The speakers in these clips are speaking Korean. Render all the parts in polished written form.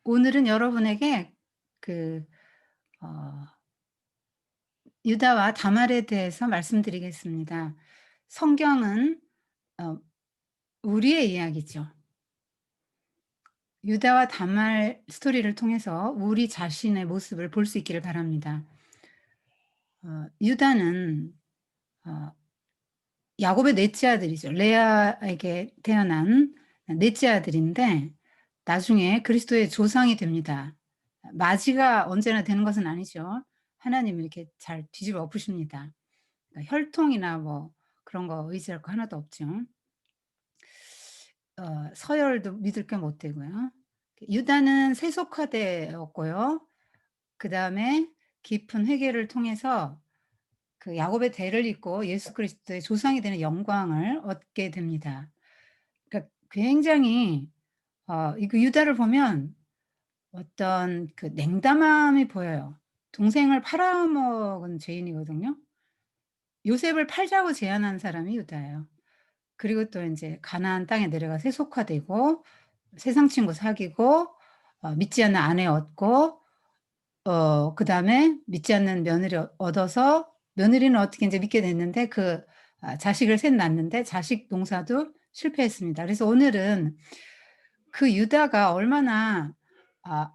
오늘은 여러분에게 그 어 유다와 다말에 대해서 말씀드리겠습니다. 성경은 어 우리의 이야기죠. 유다와 다말 스토리를 통해서 우리 자신의 모습을 볼 수 있기를 바랍니다. 유다는 어 야곱의 넷째 아들이죠. 레아에게 태어난 넷째 아들인데 나중에 그리스도의 조상이 됩니다. 맞이가 언제나 되는 것은 아니죠. 하나님이 이렇게 잘 뒤집어 엎으십니다. 그러니까 혈통이나 뭐 그런 거 의지할 거 하나도 없죠. 서열도 믿을 게 못 되고요. 유다는 세속화되었고요. 그다음에 깊은 회개를 통해서 그 야곱의 대를 잇고 예수 그리스도의 조상이 되는 영광을 얻게 됩니다. 그러니까 굉장히 이거 유다를 보면 어떤 그 냉담함이 보여요. 동생을 팔아먹은 죄인이거든요. 요셉을 팔자고 제안한 사람이 유다예요. 그리고 또 인제 가나안 땅에 내려가 세속화되고 세상 친구 사귀고 믿지 않는 아내 얻고 그다음에 믿지 않는 며느리 얻어서 며느리는 어떻게 인제 믿게 됐는데 자식을 셋 낳았는데 자식 농사도 실패했습니다. 그래서 오늘은 그 유다가 얼마나 아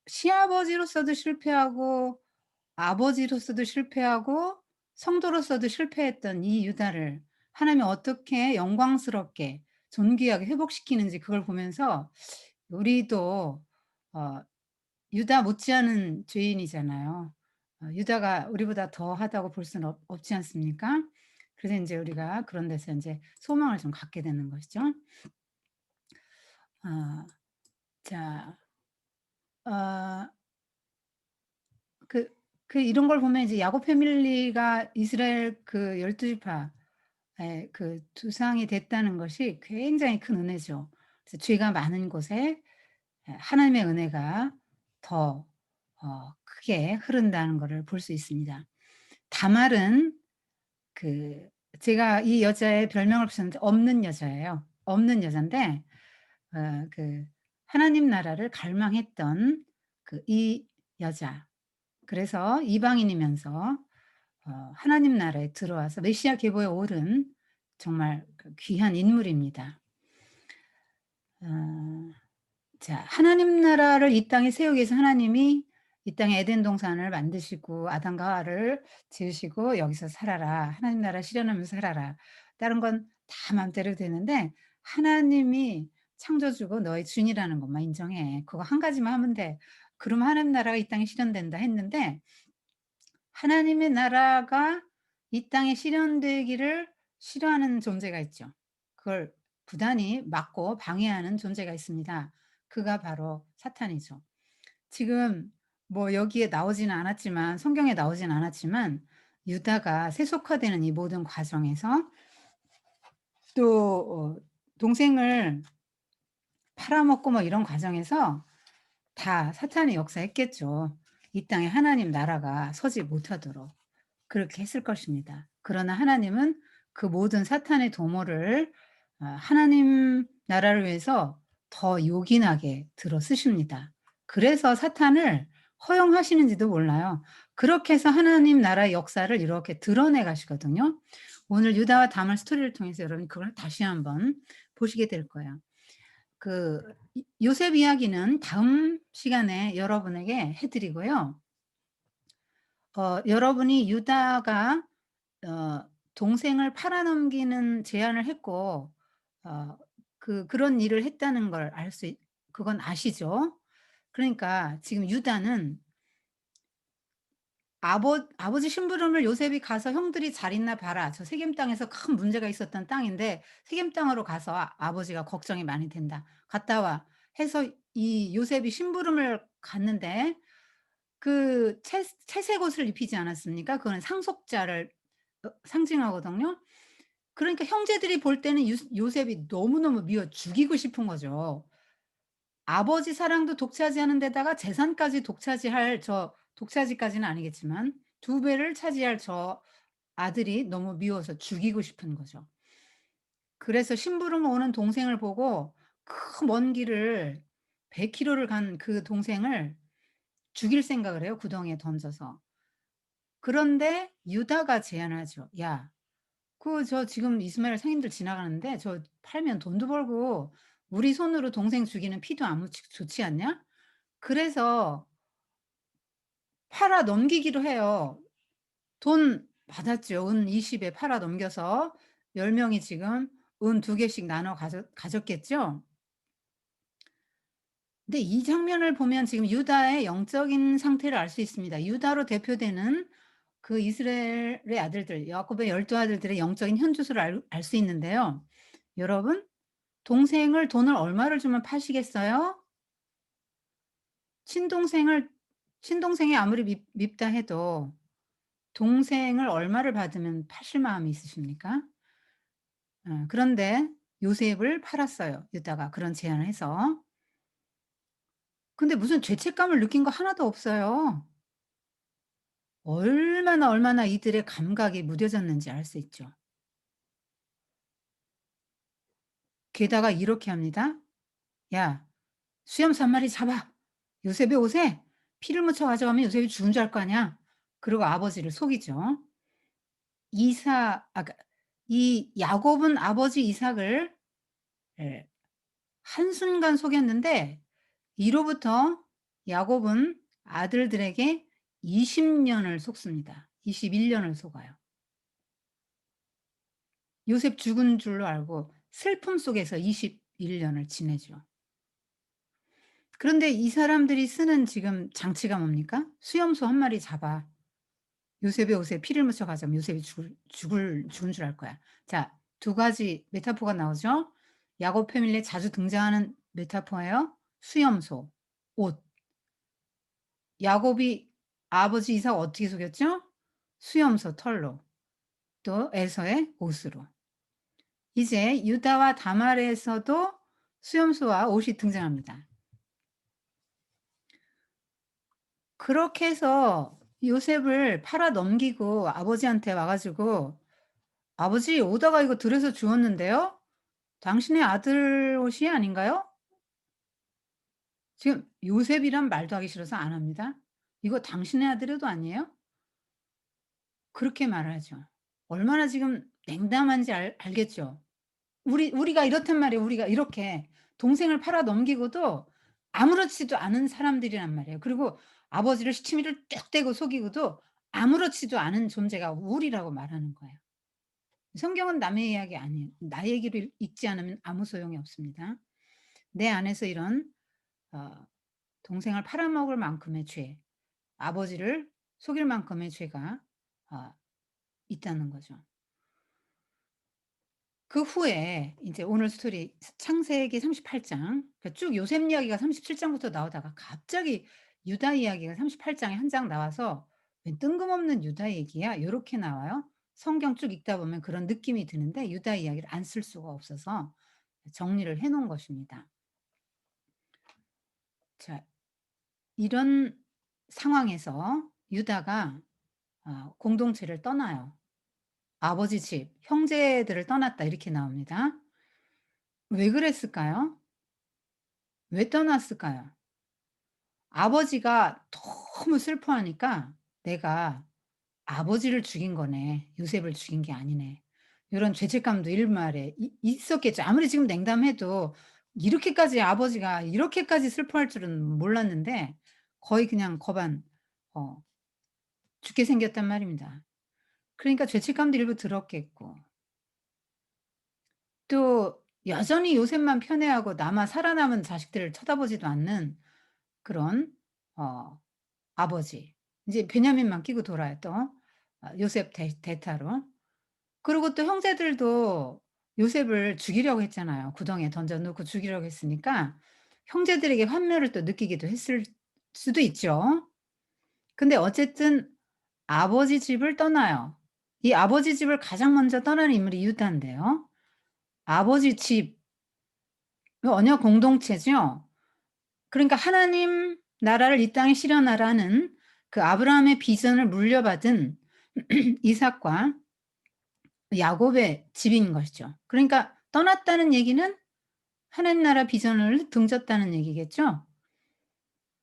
시아버지로서도 실패하고 아버지로서도 실패하고 성도로서도 실패했던 이 유다를 하나님이 어떻게 영광스럽게 존귀하게 회복시키는지 그걸 보면서 우리도 어 유다 못지않은 죄인이잖아요. 유다가 우리보다 더하다고 볼 수는 없지 않습니까? 그래서 인제 우리가 그런 데서 인제 소망을 좀 갖게 되는 것이죠. 어 자 어 그 이런 걸 보면 이제 야곱 패밀리가 이스라엘 그 12 지파의 그 조상이 됐다는 것이 굉장히 큰 은혜죠. 그래서 죄가 많은 곳에 하나님의 은혜가 더 크게 흐른다는 거를 볼 수 있습니다. 다말은 그 제가 이 여자의 별명을 붙였는데 없는 여자예요. 없는 여잔데 하나님 나라를 갈망했던 이 여자. 그래서 이방인이면서 하나님 나라에 들어와서 메시아 계보에 오른 정말 귀한 인물입니다. 어 하나님 나라를 이 땅에 세우기 위해서 하나님이 이 땅에 에덴 동산을 만드시고 아담과 하와를 지으시고 "여기서 살아라. 하나님 나라 실현하면서 살아라." 다른 건 다 맘대로 되는데 하나님이 창조주고 너의 주인이라는 것만 인정해. 그거 한 가지만 하면 돼. 그러면 하나님 나라가 이 땅에 실현된다 했는데 하나님의 나라가 이 땅에 실현되기를 싫어하는 존재가 있죠. 그걸 부단히 막고 방해하는 존재가 있습니다. 그가 바로 사탄이죠. 지금 뭐 여기에 나오지는 않았지만 성경에 나오진 않았지만 유다가 세속화되는 이 모든 과정에서 또 동생을 팔아먹고 뭐 이런 과정에서 다 사탄이 역사했겠죠. 이 땅에 하나님 나라가 서지 못하도록. 그렇게 했을 것입니다. 그러나 하나님은 그 모든 사탄의 도모를 하나님 나라를 위해서 더 요긴하게 들어 쓰십니다. 그래서 사탄을 허용하시는지도 몰라요. 그렇게 해서 하나님 나라의 역사를 이렇게 드러내 가시거든요. 오늘 유다와 다말 스토리를 통해서 여러분이 그걸 다시 한번 보시게 될 거예요. 요셉 이야기는 다음 시간에 여러분에게 해 드리고요. 여러분이 유다가 동생을 팔아넘기는 제안을 했고 어 그런 일을 했다는 걸 알 수 그건 아시죠? 그러니까 지금 유다는 아버지 심부름을 요셉이 가서 "형들이 잘 있나 봐라." 저 세겜 땅에서 큰 문제가 있었던 땅인데 "세겜 땅으로 가서 아버지가 걱정이 많이 된다. 갔다 와." 해서 이 요셉이 심부름을 갔는데 채색 옷을 입히지 않았습니까? 그거는 상속자를 상징하거든요. 그러니까 형제들이 볼 때는 요셉이 너무너무 미워 죽이고 싶은 거죠. 아버지 사랑도 독차지하는 데다가 재산까지 독차지할 독차지까지는 아니겠지만 두 배를 차지할 저 아들이 너무 미워서 죽이고 싶은 거죠. 그래서 심부름 오는 동생을 보고 그 먼 길을 100 킬로를 간 그 동생을 죽일 생각을 해요, 구덩이에 던져서. 그런데 유다가 제안하죠. "야, 저 지금 이스마엘 상인들 지나가는데 저 팔면 돈도 벌고 우리 손으로 동생 죽이는 피도 안 묻히고 좋지 않냐?" 그래서 팔아 넘기기로 해요. 돈 받았죠. 은 20에 팔아 넘겨서 10 명이 지금 은 2 개씩 나눠 가졌겠죠. 근데 이 장면을 보면 지금 유다의 영적인 상태를 알 수 있습니다. 유다로 대표되는 그 이스라엘의 아들들, 야곱의 12 아들들의 영적인 현주소를 알 수 있는데요. 여러분, 동생을 돈을 얼마를 주면 파시겠어요? 친동생을 친동생이 아무리 밉다 해도 동생을 얼마를 받으면 파실 마음이 있으십니까? 그런데 요셉을 팔았어요, 유다가 그런 제안을 해서. 근데 무슨 죄책감을 느낀 거 하나도 없어요. 얼마나 이들의 감각이 무뎌졌는지 알 수 있죠. 게다가 이렇게 합니다. "야, 수염소 한 마리 잡아. 요셉의 옷에 피를 묻혀 가져가면 요셉이 죽은 줄 알 거 아니야." 그리고 아버지를 속이죠. 그러니까 이 야곱은 아버지 이삭을 예 한순간 속였는데 이로부터 야곱은 아들들에게 20 년을 속습니다. 21 년을 속아요. 요셉 죽은 줄로 알고 슬픔 속에서 21 년을 지내죠. 그런데 이 사람들이 쓰는 지금 장치가 뭡니까? 수염소 한 마리 잡아. 요셉의 옷에 피를 묻혀 가자면 요셉이 죽은 줄 알 거야. 자, 두 가지 메타포가 나오죠. 야곱 패밀리에 자주 등장하는 메타포예요. 수염소, 옷. 야곱이 아버지 이삭 어떻게 속였죠? 수염소 털로. 또 에서의 옷으로. 이제 유다와 다말에서도 수염소와 옷이 등장합니다. 그렇게 해서 요셉을 팔아 넘기고 아버지한테 와 가지고 "아버지 오다가 이거 들여서 주웠는데요. 당신의 아들 옷이 아닌가요?" 지금 요셉이란 말도 하기 싫어서 안 합니다. "이거 당신의 아들의 옷 아니에요?" 그렇게 말하죠. 얼마나 지금 냉담한지 알겠죠. 우리가 이렇단 말이에요. 우리가 이렇게 동생을 팔아 넘기고도 아무렇지도 않은 사람들이란 말이에요. 그리고 아버지를 시치미를 뚝 떼고 속이고도 아무렇지도 않은 존재가 우리라고 말하는 거예요. 성경은 남의 이야기 아니에요. 나의 얘기를 읽지 않으면 아무 소용이 없습니다. 내 안에서 이런 어 동생을 팔아먹을 만큼의 죄, 아버지를 속일 만큼의 죄가 어 있다는 거죠. 그 후에 인제 오늘 스토리 창세기 38 장 그러니까 쭉 요셉 이야기가 37 장부터 나오다가 갑자기 유다 이야기가 38 장에 한 장 나와서 '웬 뜬금없는 유다 얘기야?' 요렇게 나와요. 성경 쭉 읽다 보면 그런 느낌이 드는데 유다 이야기를 안 쓸 수가 없어서 정리를 해 놓은 것입니다. 자, 이런 상황에서 유다가 공동체를 떠나요. "아버지 집, 형제들을 떠났다." 이렇게 나옵니다. 왜 그랬을까요? 왜 떠났을까요? 아버지가 너무 슬퍼하니까 '내가 아버지를 죽인 거네. 요셉을 죽인 게 아니네.' 요런 죄책감도 일말에 있었겠죠. 아무리 지금 냉담해도 이렇게까지 아버지가 이렇게까지 슬퍼할 줄은 몰랐는데 거의 그냥 거반 어 죽게 생겼단 말입니다. 그러니까 죄책감도 일부 들었겠고 또 여전히 요셉만 편애하고 남아 살아남은 자식들을 쳐다보지도 않는 그런 어 아버지. 이제 베냐민만 끼고 돌아요 또. 요셉 대타로. 그리고 또 형제들도 요셉을 죽이려고 했잖아요. 구덩이에 던져 놓고 죽이려고 했으니까 형제들에게 환멸을 또 느끼기도 했을 수도 있죠. 근데 어쨌든 아버지 집을 떠나요. 이 아버지 집을 가장 먼저 떠나는 인물이 유다인데요. 아버지 집, 그 언약 공동체죠. 그러니까 하나님 나라를 이 땅에 실현하라는 그 아브라함의 비전을 물려받은 이삭과 야곱의 집인 것이죠. 그러니까 떠났다는 얘기는 하나님 나라 비전을 등졌다는 얘기겠죠.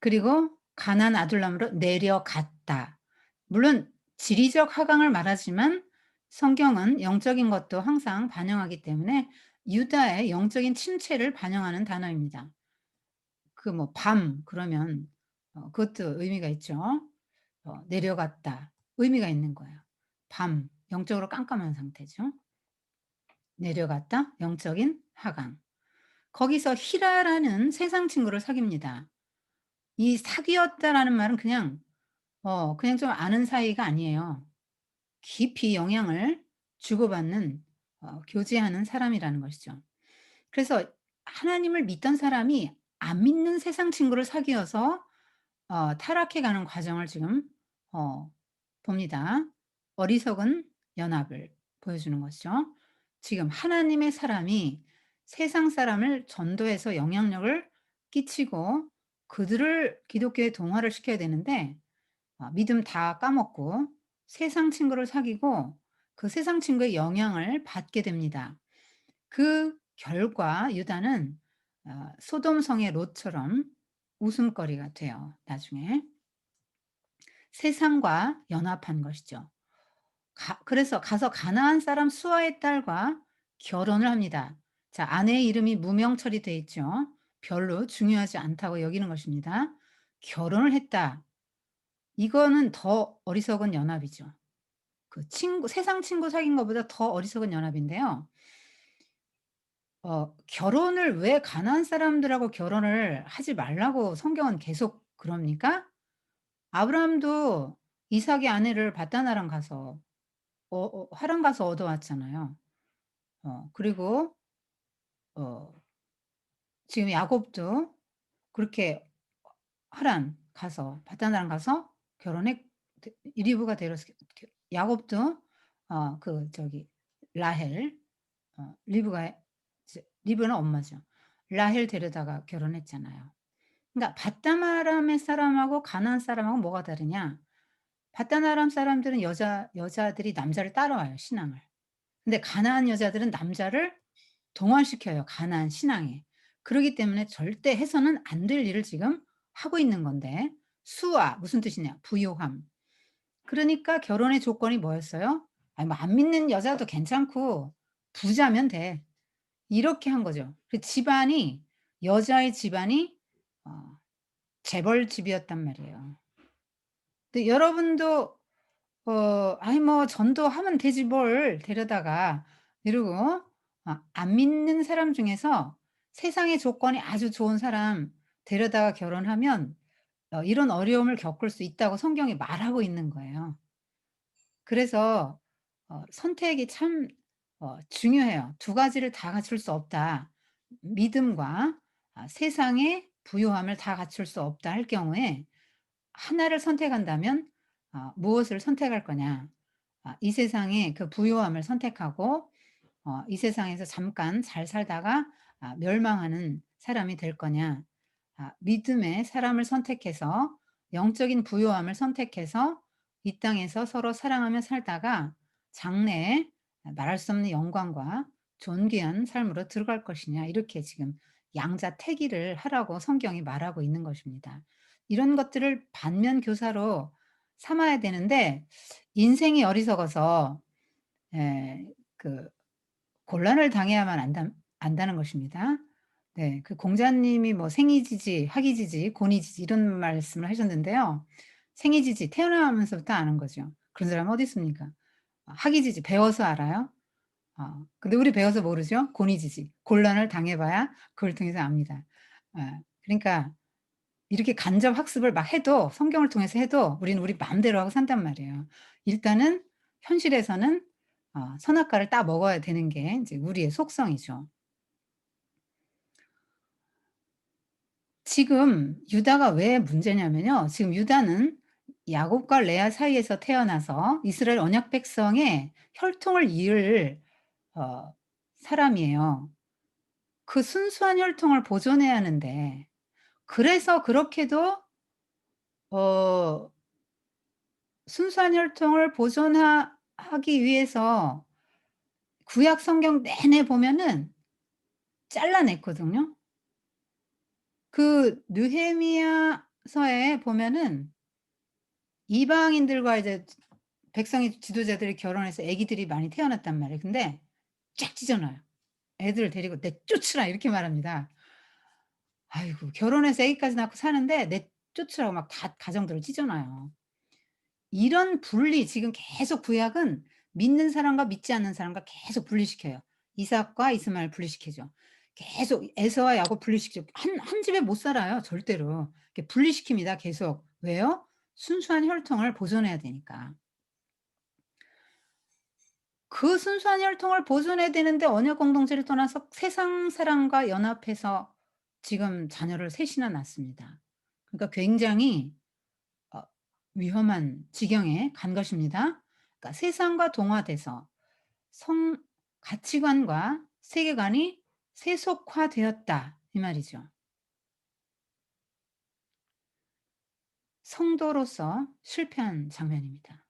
그리고 가나안 아둘람으로 내려갔다. 물론 지리적 하강을 말하지만 성경은 영적인 것도 항상 반영하기 때문에 유다의 영적인 침체를 반영하는 단어입니다. 그 뭐 밤 그러면 그것도 의미가 있죠. 내려갔다. 의미가 있는 거예요. 밤 영적으로 깜깜한 상태죠. 내려갔다. 영적인 하강. 거기서 히라라는 세상 친구를 사귀입니다. 이 사귀었다라는 말은 그냥 좀 아는 사이가 아니에요. 깊이 영향을 주고받는 교제하는 사람이라는 것이죠. 그래서 하나님을 믿던 사람이 안 믿는 세상 친구를 사귀어서 타락해 가는 과정을 지금 어 봅니다. 어리석은 연합을 보여주는 것이죠. 지금 하나님의 사람이 세상 사람을 전도해서 영향력을 끼치고 그들을 기독교에 동화를 시켜야 되는데 믿음 다 까먹고 세상 친구를 사귀고 그 세상 친구의 영향을 받게 됩니다. 그 결과 유다는 소돔 성의 롯처럼 웃음거리가 돼요, 나중에. 세상과 연합한 것이죠. 그래서 가서 가나안 사람 수아의 딸과 결혼을 합니다. 자, 아내의 이름이 무명 처리돼 있죠. 별로 중요하지 않다고 여기는 것입니다. 결혼을 했다. 이거는 더 어리석은 연합이죠. 그 친구 세상 친구 사귄 것보다 더 어리석은 연합인데요. 결혼을 왜 가나안 사람들하고 결혼을 하지 말라고 성경은 계속 그럽니까? 아브라함도 이삭의 아내를 밧다나랑 가서 하란 가서 얻어왔잖아요. 그리고 어 지금 야곱도 그렇게 하란 가서 밧다나랑 가서 결혼했 리브가 데려서 야곱도 그 저기 라헬 리브가 리브는 엄마죠. 라헬 데려다가 결혼했잖아요. 그러니까 밧다마람의 사람하고 가나안 사람하고 뭐가 다르냐? 밧다나람 사람들은 여자들이 남자를 따라와요, 신앙을. 근데 가나안 여자들은 남자를 동화시켜요, 가나안 신앙에. 그러기 때문에 절대 해서는 안 될 일을 지금 하고 있는 건데 수아 무슨 뜻이냐? 부요함. 그러니까 결혼의 조건이 뭐였어요? 아니 뭐 안 믿는 여자도 괜찮고 부자면 돼. 이렇게 한 거죠. 그 집안이 여자의 집안이 어 재벌집이었단 말이에요. 근데 여러분도 "아이 뭐 전도하면 되지 뭘 데려다가." 이러고 안 믿는 사람 중에서 세상의 조건이 아주 좋은 사람 데려다가 결혼하면 이런 어려움을 겪을 수 있다고 성경이 말하고 있는 거예요. 그래서 선택이 참 중요해요. 두 가지를 다 갖출 수 없다. 믿음과 세상의 부요함을 다 갖출 수 없다 할 경우에 하나를 선택한다면 무엇을 선택할 거냐. 이 세상의 그 부요함을 선택하고 이 세상에서 잠깐 잘 살다가 멸망하는 사람이 될 거냐. 믿음의 사람을 선택해서 영적인 부요함을 선택해서 이 땅에서 서로 사랑하며 살다가 장래에 말할 수 없는 영광과 존귀한 삶으로 들어갈 것이냐. 이렇게 지금 양자택일을 하라고 성경이 말하고 있는 것입니다. 이런 것들을 반면 교사로 삼아야 되는데 인생이 어리석어서 예 그 곤란을 당해야만 안다는 것입니다. 네. 그 공자님이 뭐 생이지지 학이지지 고니지지 이런 말씀을 하셨는데요. 생이지지 태어나면서부터 아는 거죠. 그런 사람은 어디 있습니까? 학이지지 배워서 알아요. 근데 우리 배워서 모르죠. 고니지지 곤란을 당해 봐야 그걸 통해서 압니다. 그러니까 이렇게 간접 학습을 막 해도 성경을 통해서 해도 우리는 우리 마음대로 하고 산단 말이에요. 일단은 현실에서는 선악과를 따 먹어야 되는 게 인제 우리의 속성이죠. 지금 유다가 왜 문제냐면요. 지금 유다는 야곱과 레아 사이에서 태어나서 이스라엘 언약 백성의 혈통을 이을 어 사람이에요. 그 순수한 혈통을 보존해야 하는데 그래서 그렇게도 어 순수한 혈통을 하기 위해서 구약 성경 내내 보면은 잘라냈거든요. 그 느헤미야 서에 보면은 이방인들과 이제 백성의 지도자들이 결혼해서 아기들이 많이 태어났단 말이에요. 근데 쫙 찢어 놔요. "애들을 데리고 내쫓으라." 이렇게 말합니다. 아이고, 결혼해서 아기까지 낳고 사는데 내쫓으라고 막 다 가정들을 찢어 놔요. 이런 분리, 지금 계속 구약은 믿는 사람과 믿지 않는 사람과 계속 분리시켜요. 이삭과 이스마엘 분리시키죠. 계속 에서와 야곱 분리시키죠. 한 집에 못 살아요 절대로. 이렇게 분리시킵니다 계속. 왜요? 순수한 혈통을 보존해야 되니까. 그 순수한 혈통을 보존해야 되는데 언약 공동체를 떠나서 세상 사람과 연합해서 지금 자녀를 셋이나 낳습니다. 그러니까 굉장히 어 위험한 지경에 간 것입니다. 그러니까 세상과 동화돼서 성 가치관과 세계관이 세속화되었다 이 말이죠. 성도로서 실패한 장면입니다.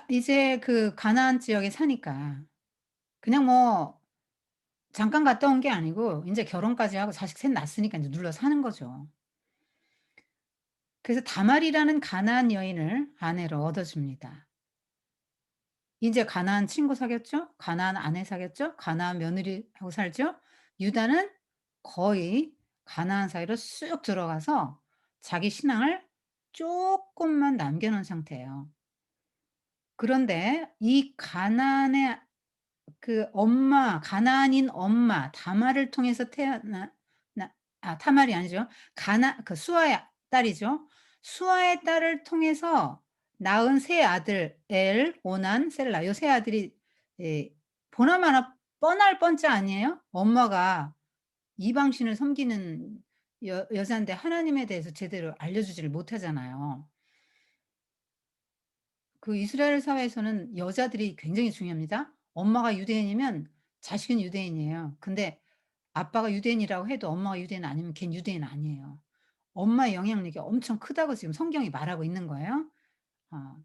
이제 그 가나안 지역에 사니까 그냥 뭐 잠깐 갔다 온 게 아니고 인제 결혼까지 하고 자식 셋 낳았으니까 인제 눌러 사는 거죠. 그래서 다말이라는 가나안 여인을 아내로 얻어 줍니다. 인제 가나안 친구 사귀었죠. 가나안 아내 사귀었죠. 가나안 며느리하고 살죠. 유다는 거의 가나안 사이로 쑥 들어가서 자기 신앙을 쪼끔만 남겨 놓은 상태예요. 그런데 이 가나안의 그 엄마, 가나안인 엄마 다말을 통해서 태어나 나 타말이 아니죠. 가나 그 수아의 딸이죠. 수아의 딸을 통해서 낳은 세 아들 엘, 오난, 셀라, 요 세 아들이 예 보나마나 뻔할 뻔짜 아니에요? 엄마가 이방신을 섬기는 여잔데 하나님에 대해서 제대로 알려주지를 못하잖아요. 그 이스라엘 사회에서는 여자들이 굉장히 중요합니다. 엄마가 유대인이면 자식은 유대인이에요. 근데 아빠가 유대인이라고 해도 엄마가 유대인 아니면 걘 유대인 아니에요. 엄마의 영향력이 엄청 크다고 지금 성경이 말하고 있는 거예요. 어.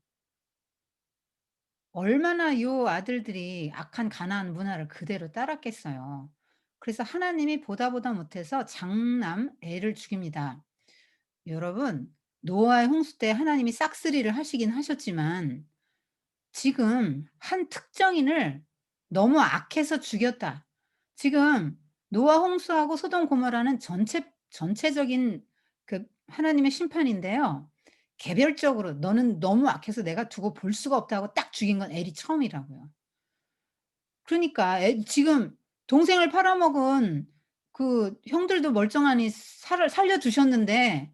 얼마나 요 아들들이 악한 가나안 문화를 그대로 따랐겠어요. 그래서 하나님이 보다 못해서 장남 애를 죽입니다. 여러분, 노아의 홍수 때 하나님이 싹쓸이를 하시긴 하셨지만 지금 한 특정인을 너무 악해서 죽였다. 지금 노아 홍수하고 소돔 고모라는 전체적인 그 하나님의 심판인데요. 개별적으로 "너는 너무 악해서 내가 두고 볼 수가 없다." 하고 딱 죽인 건 엘이 처음이라고요. 그러니까 지금 동생을 팔아먹은 그 형들도 멀쩡하니 살려 두셨는데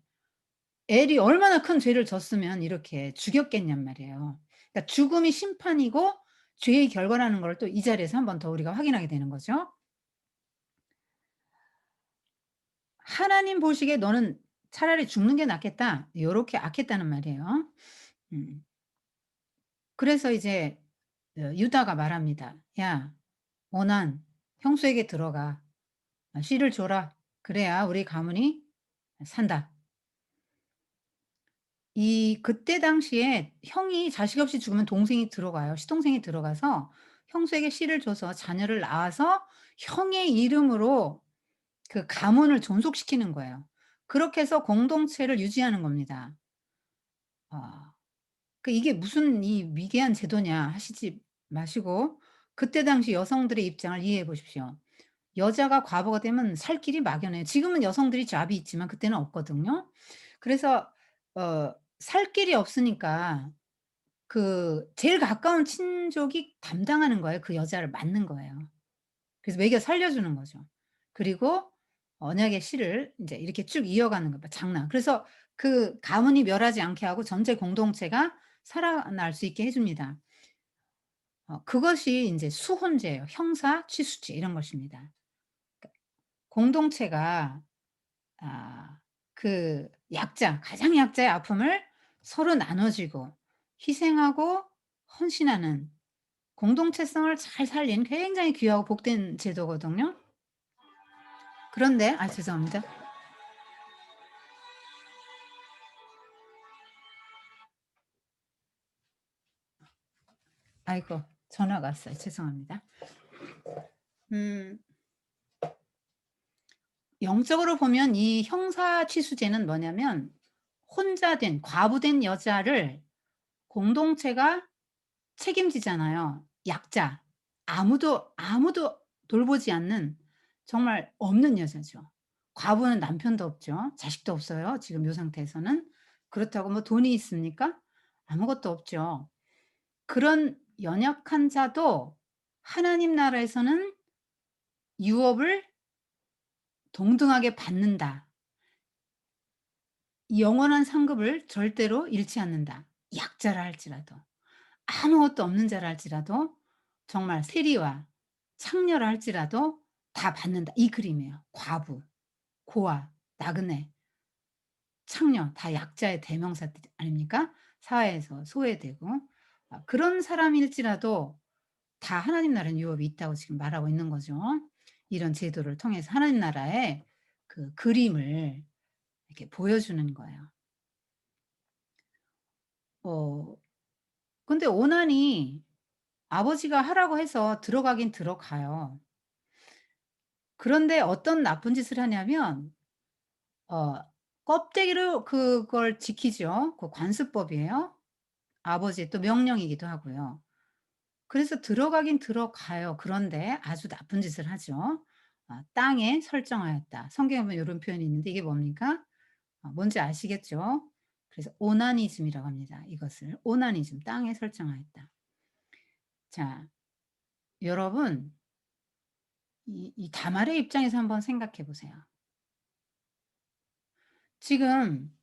엘이 얼마나 큰 죄를 졌으면 이렇게 죽였겠냔 말이에요. 그러니까 죽음이 심판이고 죄의 결과라는 걸 또 이 자리에서 한 번 더 우리가 확인하게 되는 거죠. 하나님 보시기에 '너는 차라리 죽는 게 낫겠다.' 요렇게 악했다는 말이에요. 음. 그래서 이제 유다가 말합니다. "야 오난 형수에게 들어가. 씨를 줘라. 그래야 우리 가문이 산다." 그때 당시에 형이 자식 없이 죽으면 동생이 들어가요. 시동생이 들어가서 형수에게 씨를 줘서 자녀를 낳아서 형의 이름으로 그 가문을 존속시키는 거예요. 그렇게 해서 공동체를 유지하는 겁니다. 아. 이게 무슨 이 위대한 제도냐 하시지 마시고 그때 당시 여성들의 입장을 이해해 보십시오. 여자가 과부가 되면 살 길이 막연해요. 지금은 여성들이 잡이 있지만 그때는 없거든요. 그래서 살 길이 없으니까 그 제일 가까운 친족이 담당하는 거예요. 그 여자를 맡는 거예요. 그래서 먹여 살려 주는 거죠. 그리고 언약의 씨를 인제 이렇게 쭉 이어가는 거 봐 장남. 그래서 그 가문이 멸하지 않게 하고 전체 공동체가 살아날 수 있게 해 줍니다. 그것이 인제 수혼제예요. 형사 취수제 이런 것입니다. 공동체가 그 가장 약자의 아픔을 서로 나눠 주고 희생하고 헌신하는 공동체성을 잘 살린 굉장히 귀하고 복된 제도거든요. 그런데 죄송합니다. 아이고, 전화가 왔어요. 죄송합니다. 음 영적으로 보면 이 형사취수제는 뭐냐면 혼자 된 과부된 여자를 공동체가 책임지잖아요. 약자. 아무도 돌보지 않는 정말 없는 여자죠. 과부는 남편도 없죠. 자식도 없어요, 지금 요 상태에서는. 그렇다고 뭐 돈이 있습니까? 아무것도 없죠. 그런 연약한 자도 하나님 나라에서는 유업을 동등하게 받는다. 영원한 상급을 절대로 잃지 않는다. 약자라 할지라도. 아무것도 없는 자라 할지라도 정말 세리와 창녀라 할지라도 다 받는다. 이 그림이에요. 과부, 고아, 나그네, 창녀 다 약자의 대명사 아닙니까? 사회에서 소외되고 그런 사람일지라도 다 하나님 나라는 유업이 있다고 지금 말하고 있는 거죠. 이런 제도를 통해서 하나님 나라의 그 그림을 이렇게 보여주는 거예요. 어 근데 오난이 아버지가 하라고 해서 들어가긴 들어가요. 그런데 어떤 나쁜 짓을 하냐면 어 껍데기로 그걸 지키죠. 그 관습법이에요. 아버지의 또 명령이기도 하고요. 그래서 들어가긴 들어가요. 그런데 아주 나쁜 짓을 하죠. 땅에 설정하였다. 성경에 보면 요런 표현이 있는데 이게 뭡니까? 뭔지 아시겠죠? 그래서 오나니즘이라고 합니다. 이것을 오나니즘 땅에 설정하였다. 자, 여러분 이 다말의 입장에서 한번 생각해 보세요. 지금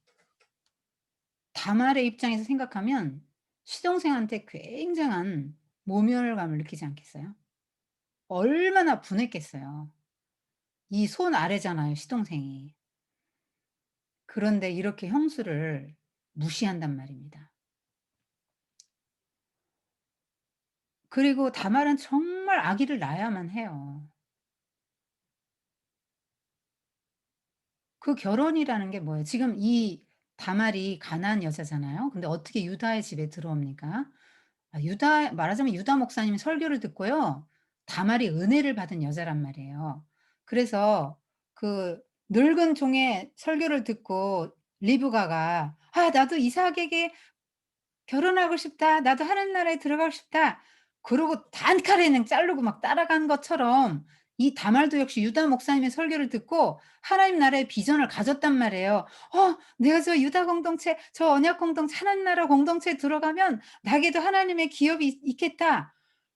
다말의 입장에서 생각하면 시동생한테 굉장한 모멸감을 느끼지 않겠어요? 얼마나 분했겠어요. 이 손 아래잖아요, 시동생이. 그런데 이렇게 형수를 무시한단 말입니다. 그리고 다말은 정말 아기를 낳아야만 해요. 그 결혼이라는 게 뭐예요? 지금 이 다말이 가나안 여자잖아요. 근데 어떻게 유다의 집에 들어옵니까? 유다 말하자면 유다 목사님 설교를 듣고요. 다말이 은혜를 받은 여자란 말이에요. 그래서 그 늙은 종의 설교를 듣고 리브가가 "아 나도 이삭에게 결혼하고 싶다. 나도 하늘 나라에 들어가고 싶다." 그러고 단칼에 그냥 자르고 막 따라간 것처럼 이 다말도 역시 유다 목사님의 설교를 듣고 하나님 나라의 비전을 가졌단 말이에요. 내가 저 유다 공동체, 저 언약 공동체, 하나님 나라 공동체에 들어가면 나에게도 하나님의 기업이 있겠다.'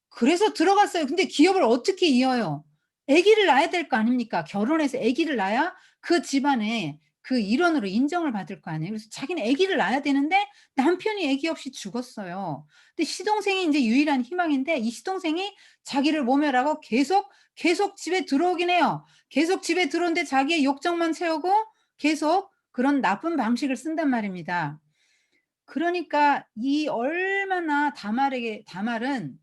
그래서 들어갔어요. 근데 기업을 어떻게 이어요? 아기를 낳아야 될 거 아닙니까? 결혼해서 아기를 낳아야 그 집안에 그 일원으로 인정을 받을 거 아니에요. 그래서 자기는 아기를 낳아야 되는데 남편이 아기 없이 죽었어요. 근데 시동생이 인제 유일한 희망인데 이 시동생이 자기를 모멸하고 계속 집에 들어오긴 해요. 계속 집에 들어오는데 자기의 욕정만 채우고 계속 그런 나쁜 방식을 쓴단 말입니다. 그러니까 이 얼마나 다말은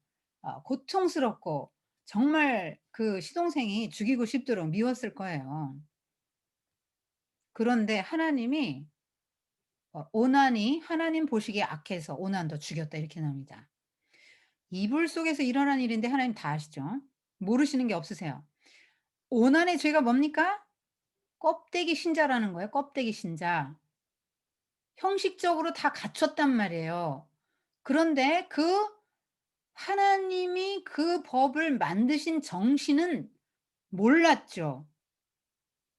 고통스럽고 정말 그 시동생이 죽이고 싶도록 미웠을 거예요. 그런데 하나님이 오난이 하나님 보시기에 악해서 오난도 죽였다 이렇게 나옵니다. 이불 속에서 일어난 일인데 하나님 다 아시죠? 모르시는 게 없으세요. 오난의 죄가 뭡니까? 껍데기 신자라는 거예요, 껍데기 신자. 형식적으로 다 갖췄단 말이에요. 그런데 그 하나님이 그 법을 만드신 정신은 몰랐죠.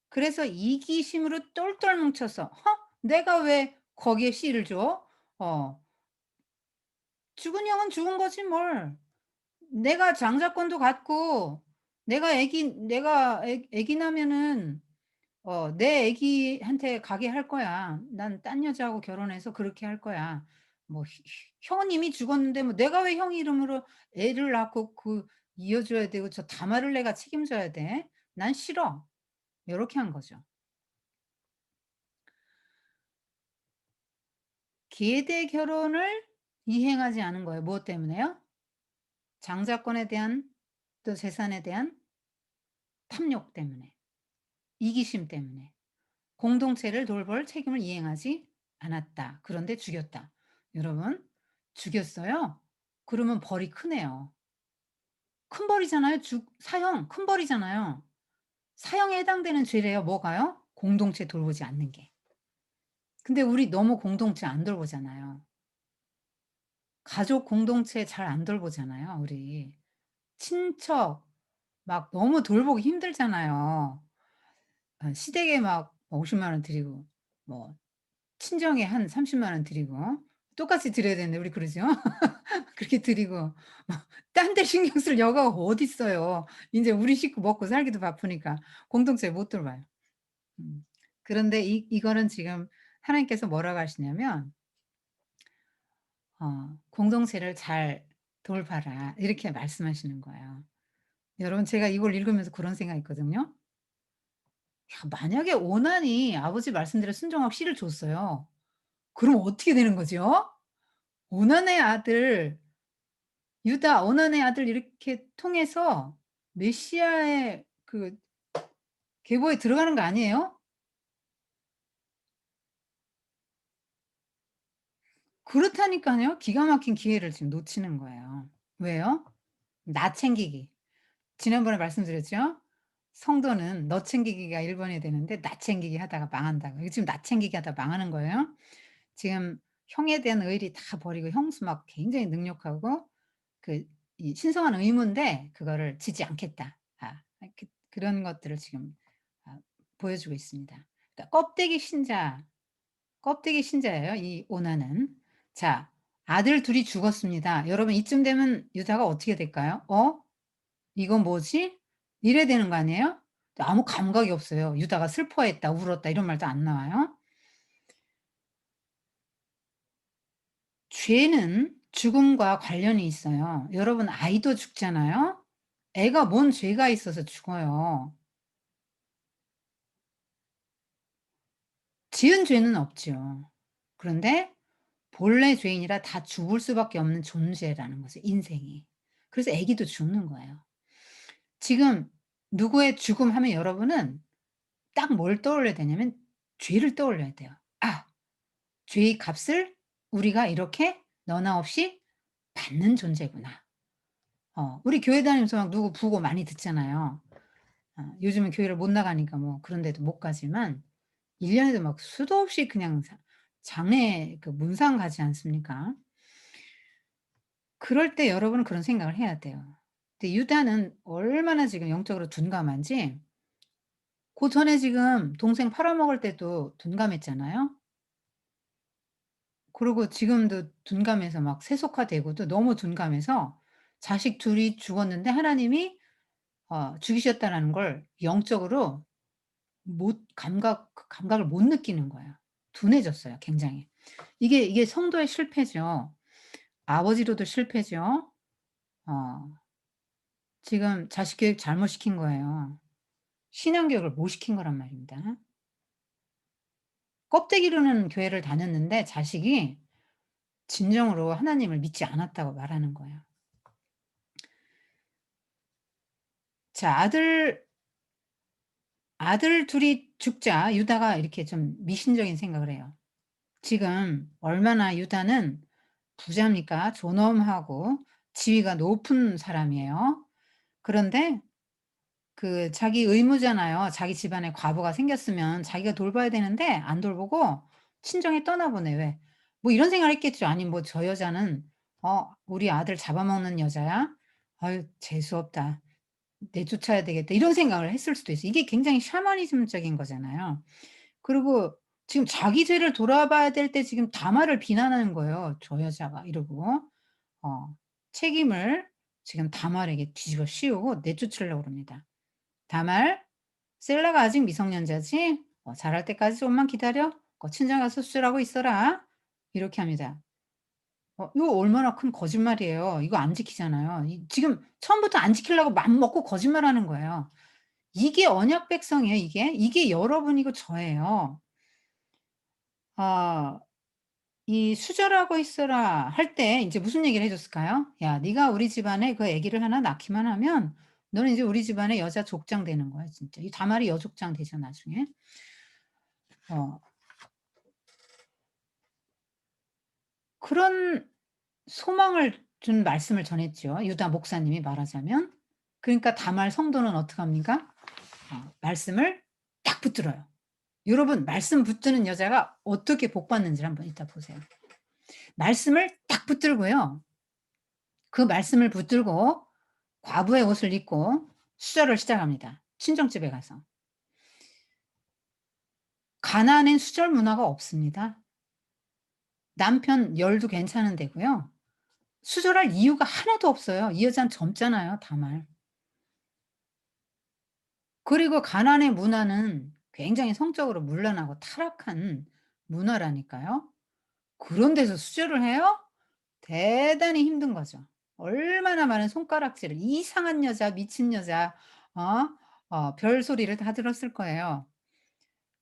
그래서 이기심으로 똘똘 뭉쳐서 내가 왜 거기에 씨를 줘? 어 죽은 영은 죽은 거지 뭘. 내가 장자권도 갖고 내가 애기 나면은 내 애기한테 가게 할 거야. 난 딴 여자하고 결혼해서 그렇게 할 거야. 뭐 형은 이미 죽었는데 뭐 내가 왜 형 이름으로 애를 낳고 이어 줘야 되고 저 다말을 내가 책임져야 돼? 난 싫어. 요렇게 한 거죠. 계대 결혼을 이행하지 않은 거예요. 무엇 때문에요? 장자권에 대한 또 재산에 대한 탐욕 때문에, 이기심 때문에. 공동체를 돌볼 책임을 이행하지 않았다. 그런데 죽였다. 여러분, 죽였어요? 그러면 벌이 크네요. 큰 벌이잖아요. 사형 큰 벌이잖아요. 사형에 해당되는 죄래요. 뭐가요? 공동체 돌보지 않는 게. 근데 우리 너무 공동체 안 돌보잖아요. 가족 공동체 잘 안 돌보잖아요, 우리. 친척 막 너무 돌보기 힘들잖아요. 시댁에 막 50만 원 드리고 뭐 친정에 한 30만 원 드리고 똑같이 드려야 되는데 우리 그러죠? 그렇게 드리고 딴 데 신경 쓸 여가가 어딨어요. 인제 우리 식구 먹고 살기도 바쁘니까 공동체 못 돌봐요. 음. 그런데 이거는 지금 하나님께서 뭐라고 하시냐면 "공동체를 잘 돌봐라." 이렇게 말씀하시는 거예요. 여러분 제가 이걸 읽으면서 그런 생각했거든요. 야 만약에 오난이 아버지 말씀대로 순종하고 씨를 줬어요. 그럼 어떻게 되는 거죠? 오난의 아들 유다 오난의 아들 이렇게 통해서 메시아의 그 계보에 들어가는 거 아니에요? 그렇다니까요. 기가 막힌 기회를 지금 놓치는 거예요. 왜요? 나 챙기기. 지난번에 말씀드렸죠? 성도는 너 챙기기가 1 번이 되는데 나 챙기기 하다가 망한다고. 이거 지금 나 챙기기 하다가 망하는 거예요. 지금 형에 대한 의리 다 버리고 형수 막 굉장히 능력하고 그 이 신성한 의무인데 그거를 지지 않겠다. 그런 것들을 지금 보여주고 있습니다. 그러니까 껍데기 신자예요, 이 오나는. 자, 아들 둘이 죽었습니다. 여러분 이쯤 되면 유다가 어떻게 될까요? '어? 이건 뭐지?' 이래야 되는 거 아니에요? 아무 감각이 없어요. 유다가 슬퍼했다, 울었다 이런 말도 안 나와요. 죄는 죽음과 관련이 있어요. 여러분 아이도 죽잖아요. 애가 뭔 죄가 있어서 죽어요. 지은 죄는 없죠. 그런데 본래 죄인이라 다 죽을 수밖에 없는 존재라는 거죠, 인생이. 그래서 아기도 죽는 거예요. 지금 누구의 죽음 하면 여러분은 딱 뭘 떠올려야 되냐면 죄를 떠올려야 돼요. '아 죄의 값을 우리가 이렇게 너나 없이 받는 존재구나.' 우리 교회 다니면서 막 누구 부고 많이 듣잖아요. 요즘은 교회를 못 나가니까 뭐 그런 데도 못 가지만 1 년에도 막 수도 없이 그냥 장례 그 문상 가지 않습니까? 그럴 때 여러분은 그런 생각을 해야 돼요. 근데 유다는 얼마나 지금 영적으로 둔감한지 그전에 지금 동생 팔아먹을 때도 둔감했잖아요. 그리고 지금도 둔감해서 막 세속화되고도 너무 둔감해서 자식 둘이 죽었는데 하나님이 죽이셨다라는 걸 영적으로 못 감각을 못 느끼는 거예요. 둔해졌어요 굉장히. 이게 성도의 실패죠. 아버지로도 실패죠. 어 지금 자식 교육 잘못 시킨 거예요. 신앙 교육을 못 시킨 거란 말입니다. 껍데기로는 교회를 다녔는데 자식이 진정으로 하나님을 믿지 않았다고 말하는 거예요. 자 아들 둘이 죽자 유다가 이렇게 좀 미신적인 생각을 해요. 지금 얼마나 유다는 부자입니까? 존엄하고 지위가 높은 사람이에요. 그런데 그 자기 의무잖아요. 자기 집안에 과부가 생겼으면 자기가 돌봐야 되는데 안 돌보고 친정에 떠나보내 왜. 뭐 이런 생각을 했겠죠. 아니 뭐 '저 여자는 우리 아들 잡아먹는 여자야? 아유 재수 없다. 내쫓아야 되겠다.' 이런 생각을 했을 수도 있어요. 이게 굉장히 샤머니즘적인 거잖아요. 그리고 지금 자기 죄를 돌아봐야 될 때 지금 다말을 비난하는 거예요. "저 여자가." 이러고. 책임을 지금 다말에게 뒤집어 씌우고 내쫓으려고 그럽니다. 다말 셀라가 아직 미성년자지? 자랄 때까지 좀만 기다려. 친정 가서 수술하고 있어라." 이렇게 합니다. 이거 얼마나 큰 거짓말이에요. 이거 안 지키잖아요. 지금 처음부터 안 지키려고 맘먹고 거짓말하는 거예요. 이게 언약 백성이에요 이게. 이게 여러분이고 저예요. 아 이 "수절하고 있어라." 할 때 인제 무슨 얘기를 해 줬을까요? "야 네가 우리 집안에 그 아기를 하나 낳기만 하면 너는 이제 우리 집안의 여자 족장 되는 거야 진짜." 이 다말이 여족장 되죠 나중에. 어 그런 소망을 준 말씀을 전했죠 유다 목사님이 말하자면. 그러니까 다말 성도는 어떡합니까? 말씀을 딱 붙들어요. 여러분 말씀 붙드는 여자가 어떻게 복 받는지를 한번 이따 보세요. 말씀을 딱 붙들고요. 그 말씀을 붙들고 과부의 옷을 입고 수절을 시작합니다, 친정집에 가서. 가나안엔 수절 문화가 없습니다. 남편 열도 괜찮은 데고요. 수절할 이유가 하나도 없어요. 이 여자는 젊잖아요, 다말. 그리고 가나안의 문화는 굉장히 성적으로 문란하고 타락한 문화라니까요. 그런 데서 수절을 해요? 대단히 힘든 거죠. 얼마나 많은 손가락질을, 이상한 여자, 미친 여자, 어 별소리를 다 들었을 거예요.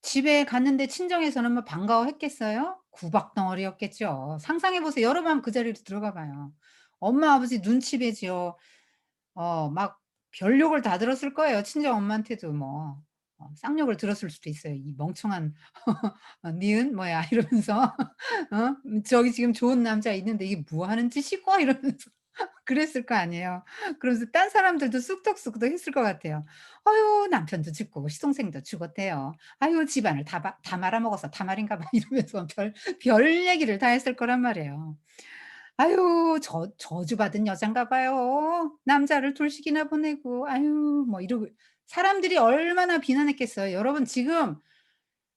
집에 갔는데 친정에서는 뭐 반가워했겠어요? 구박덩어리였겠죠. 상상해 보세요. 여러분 한번 그 자리로 들어가 봐요. 엄마 아버지 눈치 배지요. 막 별욕을 다 들었을 거예요. 친정 엄마한테도 뭐 쌍욕을 들었을 수도 있어요. "이 멍청한 니은 뭐야." 이러면서 "저기 지금 좋은 남자 있는데 이게 뭐 하는 짓이고." 이러면서 그랬을 거 아니에요. 그러면서 딴 사람들도 쑥덕쑥덕 했을 것 같아요. "아유 남편도 죽고 시동생도 죽었대요. 아유 집안을 다 말아먹어서 다말인가 봐." 이러면서 별 얘기를 다 했을 거란 말이에요. 아유 저주받은 여잔가 봐요. 남자를 둘씩이나 보내고 아유 뭐 이러고 사람들이 얼마나 비난했겠어요. 여러분 지금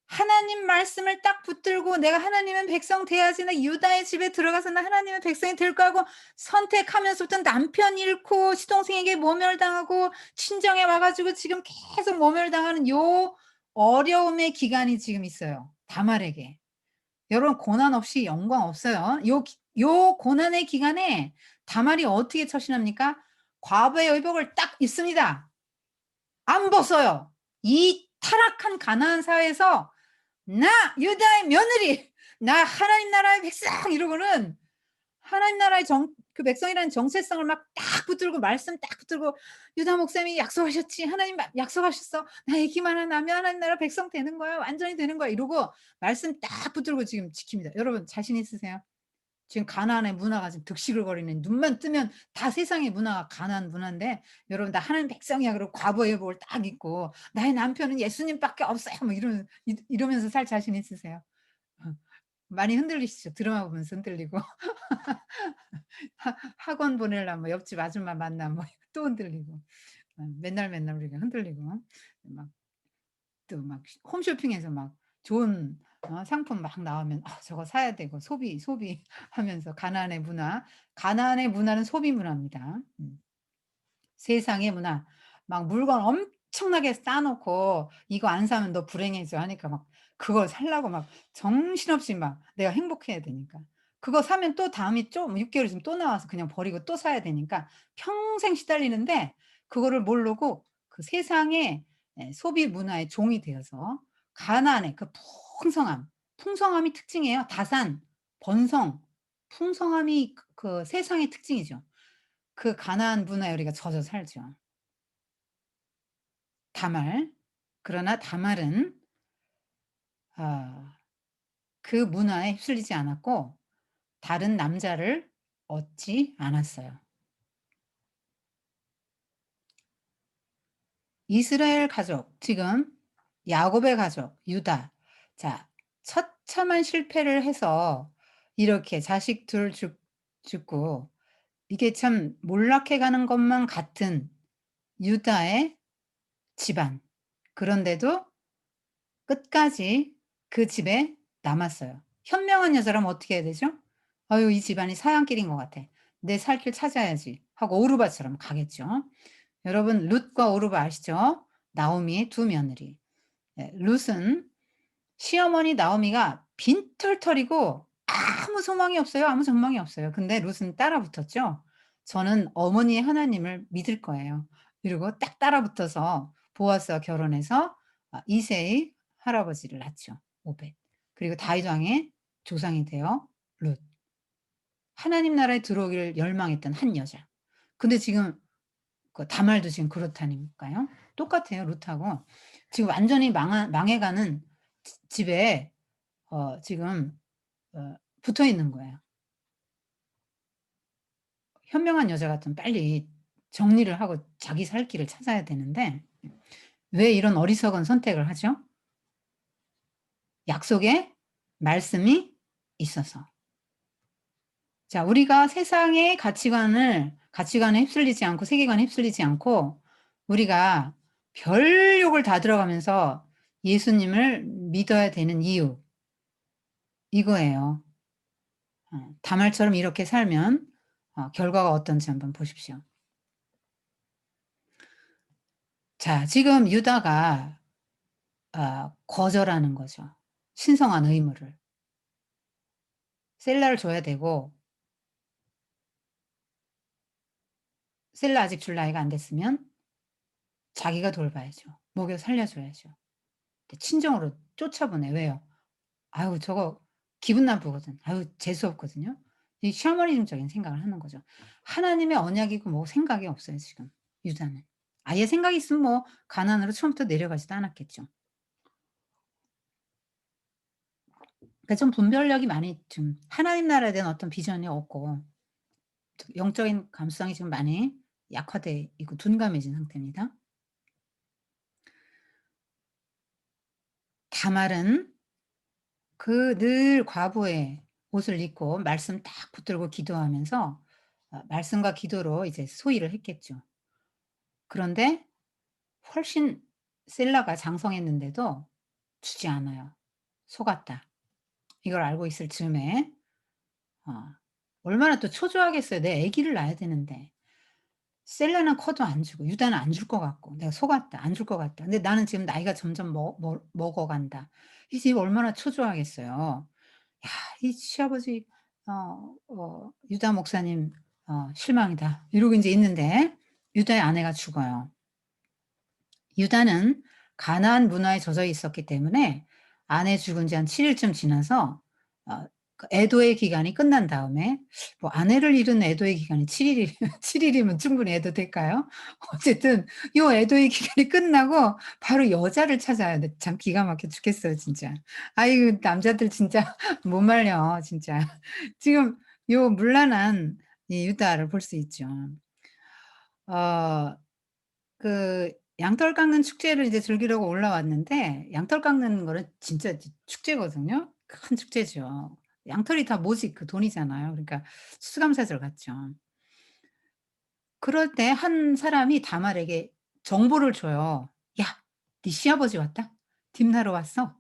하나님 말씀을 딱 붙들고 '내가 하나님의 백성 돼야지. 나 유다의 집에 들어가서 나 하나님의 백성이 될 거야.' 하고 선택하면서부터 남편 잃고 시동생에게 모멸당하고 친정에 와 가지고 지금 계속 모멸당하는 요 어려움의 기간이 지금 있어요, 다말에게. 여러분 고난 없이 영광 없어요. 요 고난의 기간에 다말이 어떻게 처신합니까? 과부의 의복을 딱 입습니다. 안 벗어요. 이 타락한 가나안 사회에서 "나 유다의 며느리, 나 하나님 나라의 백성." 이러고는 하나님 나라의 그 백성이라는 정체성을 막 딱 붙들고 말씀 딱 붙들고 "유다 목사님이 약속하셨지. 하나님 약속하셨어. 나 아기만 하나 낳으면 하나님 나라 백성 되는 거야. 완전히 되는 거야." 이러고 말씀 딱 붙들고 지금 지킵니다. 여러분 자신 있으세요? 지금 가나안의 문화가 지금 득실거리는, 눈만 뜨면 다 세상의 문화가 가나안 문화인데 여러분 "나 하나님 백성이야." 그러고 과부의 예복을 딱 입고 "나의 남편은 예수님밖에 없어요." 뭐 이러면서 살 자신 있으세요? 어. 많이 흔들리시죠? 드라마 보면서 흔들리고. 학원 보내려면 뭐 옆집 아줌마 만나면 뭐 또 흔들리고. 맨날 우리가 흔들리고 막 또 막 홈쇼핑에서 막 좋은 상품 막 나오면 저거 사야 되고 소비하면서 가나안의 문화는 소비 문화입니다. 세상의 문화. 막 물건 엄청나게 쌓아 놓고 "이거 안 사면 너 불행해져." 하니까 막 그걸 사려고 막 정신없이 막 내가 행복해야 되니까. 그거 사면 또 다음이 좀 6 개월 있으면 또 나와서 그냥 버리고 또 사야 되니까 평생 시달리는데 그거를 모르고 그 세상의 소비 문화의 종이 되어서 가나안의 그 풍성함이 특징이에요. 다산, 번성, 풍성함이 그 세상의 특징이죠. 그 가나안 문화에 우리가 젖어 살죠. 다말. 그러나 다말은 아 그 문화에 휩쓸리지 않았고 다른 남자를 얻지 않았어요. 이스라엘 가족, 지금 야곱의 가족 유다. 자, 처참한 실패를 해서 이렇게 자식 둘 죽고 이게 참 몰락해 가는 것만 같은 유다의 집안. 그런데도 끝까지 그 집에 남았어요. 현명한 여자라면 어떻게 해야 되죠? '아유 이 집안이 사양길인 것 같아. 내 살 길 찾아야지.' 하고 오르바처럼 가겠죠. 여러분 룻과 오르바 아시죠? 나오미의 두 며느리. 룻은 시어머니 나오미가 빈털터리고 아무 소망이 없어요. 아무 전망이 없어요. 근데 룻은 따라 붙었죠. "저는 어머니의 하나님을 믿을 거예요." 이러고 딱 따라 붙어서 보아스와 결혼해서 이세의 할아버지를 낳죠, 오벳. 그리고 다윗 왕의 조상이 되어 룻. 하나님 나라에 들어오기를 열망했던 한 여자. 근데 지금 그 다말도 지금 그렇다니까요. 똑같아요, 룻하고. 지금 완전히 망해가는 집에 지금 붙어 있는 거예요. 현명한 여자 같으면 빨리 정리를 하고 자기 살 길을 찾아야 되는데 왜 이런 어리석은 선택을 하죠? 약속의 말씀이 있어서. 자, 우리가 세상의 가치관에 휩쓸리지 않고 세계관에 휩쓸리지 않고 우리가 별욕을 다 들어가면서 예수님을 믿어야 되는 이유 이거예요. 다말처럼 이렇게 살면 결과가 어떤지 한번 보십시오. 자, 지금 유다가 거절하는 거죠. 신성한 의무를. 셀라를 줘야 되고 셀라 아직 줄 나이가 안 됐으면 자기가 돌봐야죠. 먹여 살려 줘야죠. 근데 친정으로 쫓아보내. 왜요? 아유 저거 기분 나쁘거든. 아유 재수 없거든요. 이 샤머니즘적인 생각을 하는 거죠. 하나님의 언약이고 뭐 생각이 없어요 지금 유다는. 아예 생각이 있으면 뭐 가나안으로 처음부터 내려가지도 않았겠죠. 그러니까 좀 분별력이 많이 좀 하나님 나라에 대한 어떤 비전이 없고 영적인 감수성이 지금 많이 약화돼 있고 둔감해진 상태입니다. 다말은 그 늘 과부의 옷을 입고 말씀 딱 붙들고 기도하면서 말씀과 기도로 이제 소일을 했겠죠. 그런데 훨씬 셀라가 장성했는데도 주지 않아요. 속았다. 이걸 알고 있을 즈음에 어 얼마나 또 초조하겠어요. 내 아기를 낳아야 되는데. 셀라는 커도 안 주고 유다는 안 줄 것 같고 '내가 속았다. 안 줄 것 같다. 근데 나는 지금 나이가 점점 먹어간다.' 이제 얼마나 초조하겠어요. 야 이 시아버지 유다 목사님 실망이다. 이러고 인제 있는데 유다의 아내가 죽어요. 유다는 가나안 문화에 젖어 있었기 때문에 아내 죽은 지 한 7 일쯤 지나서 그 애도의 기간이 끝난 다음에 뭐 아내를 잃은 애도의 기간이 7 일이 7 일이면 충분히 애도 될까요? 어쨌든 요 애도의 기간이 끝나고 바로 여자를 찾아야 돼. 참 기가 막혀 죽겠어요 진짜. 아이고 남자들 진짜 못 말려 진짜. 지금 요 문란한 이 유다를 볼 수 있죠. 어 그 양털 깎는 축제를 이제 즐기려고 올라왔는데 양털 깎는 거는 진짜 축제거든요. 큰 축제죠. 양털이 다 모직 그 돈이잖아요. 그러니까 수감사절 같죠. 그럴 때 한 사람이 다말에게 정보를 줘요. "야 네 시아버지 왔다. 딥나로 왔어."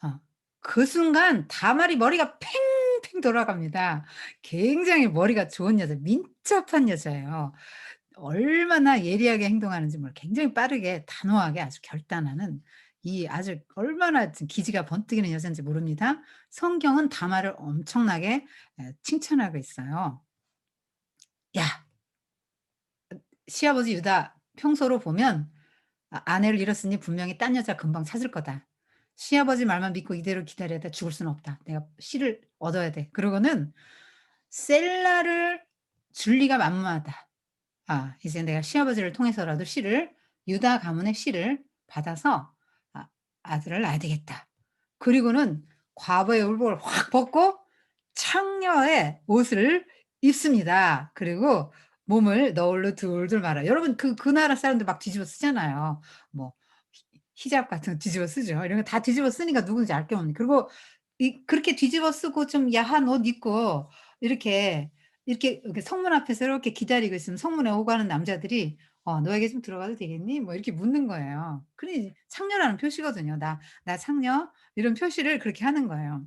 어. 그 순간 다말이 머리가 팽팽 돌아갑니다. 굉장히 머리가 좋은 여자 민첩한 여자예요. 얼마나 예리하게 행동하는지 몰라 굉장히 빠르게 단호하게 아주 결단하는 이 아주 얼마나 좀 기지가 번뜩이는 여잔지 모릅니다. 성경은 다말을 엄청나게 칭찬하고 있어요. "야 시아버지 유다 평소로 보면 아내를 잃었으니 분명히 딴 여자 금방 찾을 거다. 시아버지 말만 믿고 이대로 기다려야 돼. 죽을 수는 없다. 내가 씨를 얻어야 돼." 그러고는 셀라를 줄 리가 만무하다. 이제 내가 시아버지를 통해서라도 씨를 유다 가문의 씨를 받아서 아 아들을 낳아야 되겠다. 그리고는 과부의 울복을 확 벗고 창녀의 옷을 입습니다. 그리고 몸을 너울로 둘둘 말아요. 여러분 그 나라 사람들 막 뒤집어 쓰잖아요. 뭐 히잡 같은 거 뒤집어 쓰죠. 이런 거 다 뒤집어 쓰니까 누군지 알 게 없는 그리고 그렇게 뒤집어 쓰고 좀 야한 옷 입고 이렇게, 이렇게 성문 앞에서 이렇게 기다리고 있으면 성문에 오고 가는 남자들이 "너에게 좀 들어가도 되겠니?" 뭐 이렇게 묻는 거예요. 그게 창녀라는 표시거든요. "나 창녀." 이런 표시를 그렇게 하는 거예요.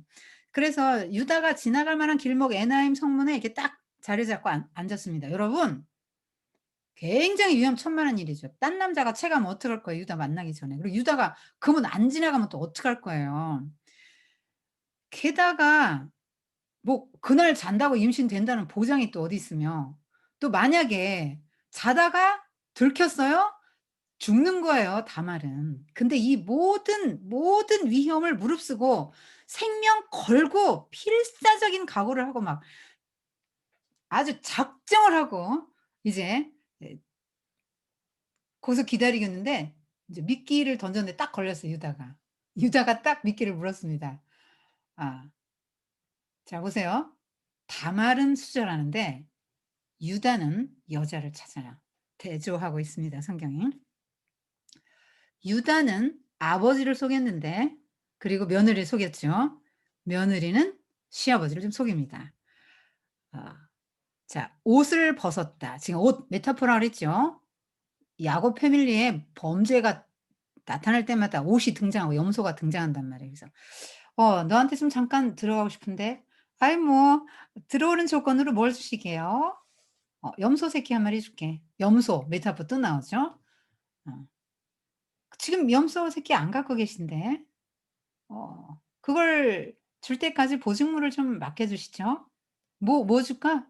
그래서 유다가 지나갈 만한 길목 에나임 성문에 이렇게 딱 자리 잡고 앉았습니다. 여러분 굉장히 위험천만한 일이죠. 딴 남자가 채가면 어떡할 거예요, 유다 만나기 전에. 그리고 유다가 그 문 안 지나가면 또 어떡할 거예요. 게다가 뭐 그날 잔다고 임신된다는 보장이 또 어디 있으며 또 만약에 자다가 들켰어요? 죽는 거예요, 다말은. 근데 이 모든 위험을 무릅쓰고 생명 걸고 필사적인 각오를 하고 막 아주 작정을 하고 이제 예 거기서 기다리겠는데 이제 미끼를 던졌는데 딱 걸렸어요, 유다가. 유다가 딱 미끼를 물었습니다. 아 자 보세요. 다말은 수절하는데 유다는 여자를 찾아요. 대조하고 있습니다, 성경이. 유다는 아버지를 속였는데 그리고 며느리를 속였죠. 며느리는 시아버지를 좀 속입니다. 아 자 옷을 벗었다. 지금 옷 메타포라 그랬죠. 야곱 패밀리에 범죄가 나타날 때마다 옷이 등장하고 염소가 등장한단 말이에요. 그래서 "너한테 좀 잠깐 들어가고 싶은데." "아이 뭐 들어오는 조건으로 뭘 주시게요?" "염소 새끼 한 마리 줄게." 염소 메타포 또 나오죠. 어. 지금 염소 새끼 안 갖고 계신데 그걸 줄 때까지 보증물을 좀 맡겨 주시죠. 뭐 줄까?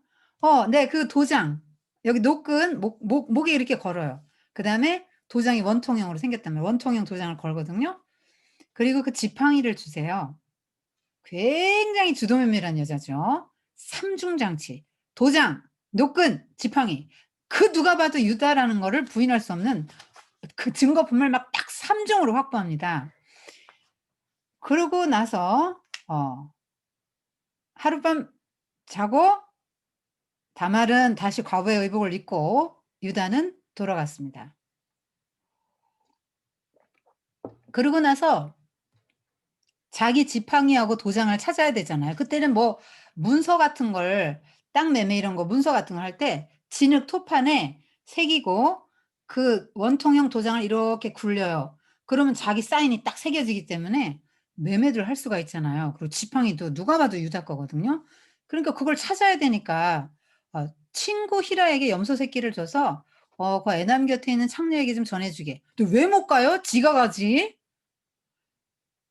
네 그 도장. 여기 노끈 목에 이렇게 걸어요. 그다음에 도장이 원통형으로 생겼다면 원통형 도장을 걸거든요. 그리고 그 지팡이를 주세요. 굉장히 주도면밀한 여자죠. 삼중장치. 도장, 노끈, 지팡이. 그 누가 봐도 유다라는 거를 부인할 수 없는 그 증거품을 막 딱 3 중으로 확보합니다. 그러고 나서 하룻밤 자고 다말은 다시 과부의 의복을 입고 유다는 돌아갔습니다. 그러고 나서 자기 지팡이하고 도장을 찾아야 되잖아요. 그때는 뭐 문서 같은 걸 땅 매매 이런 거 문서 같은 걸 할 때 진흙 토판에 새기고 그 원통형 도장을 이렇게 굴려요. 그러면 자기 사인이 딱 새겨지기 때문에 매매를 할 수가 있잖아요. 그리고 지팡이도 누가 봐도 유다 거거든요. 그러니까 그걸 찾아야 되니까 친구 히라에게 염소 새끼를 줘서 "그 애남 곁에 있는 창녀에게 좀 전해 주게." 근데 왜 못 가요? 지가 가지.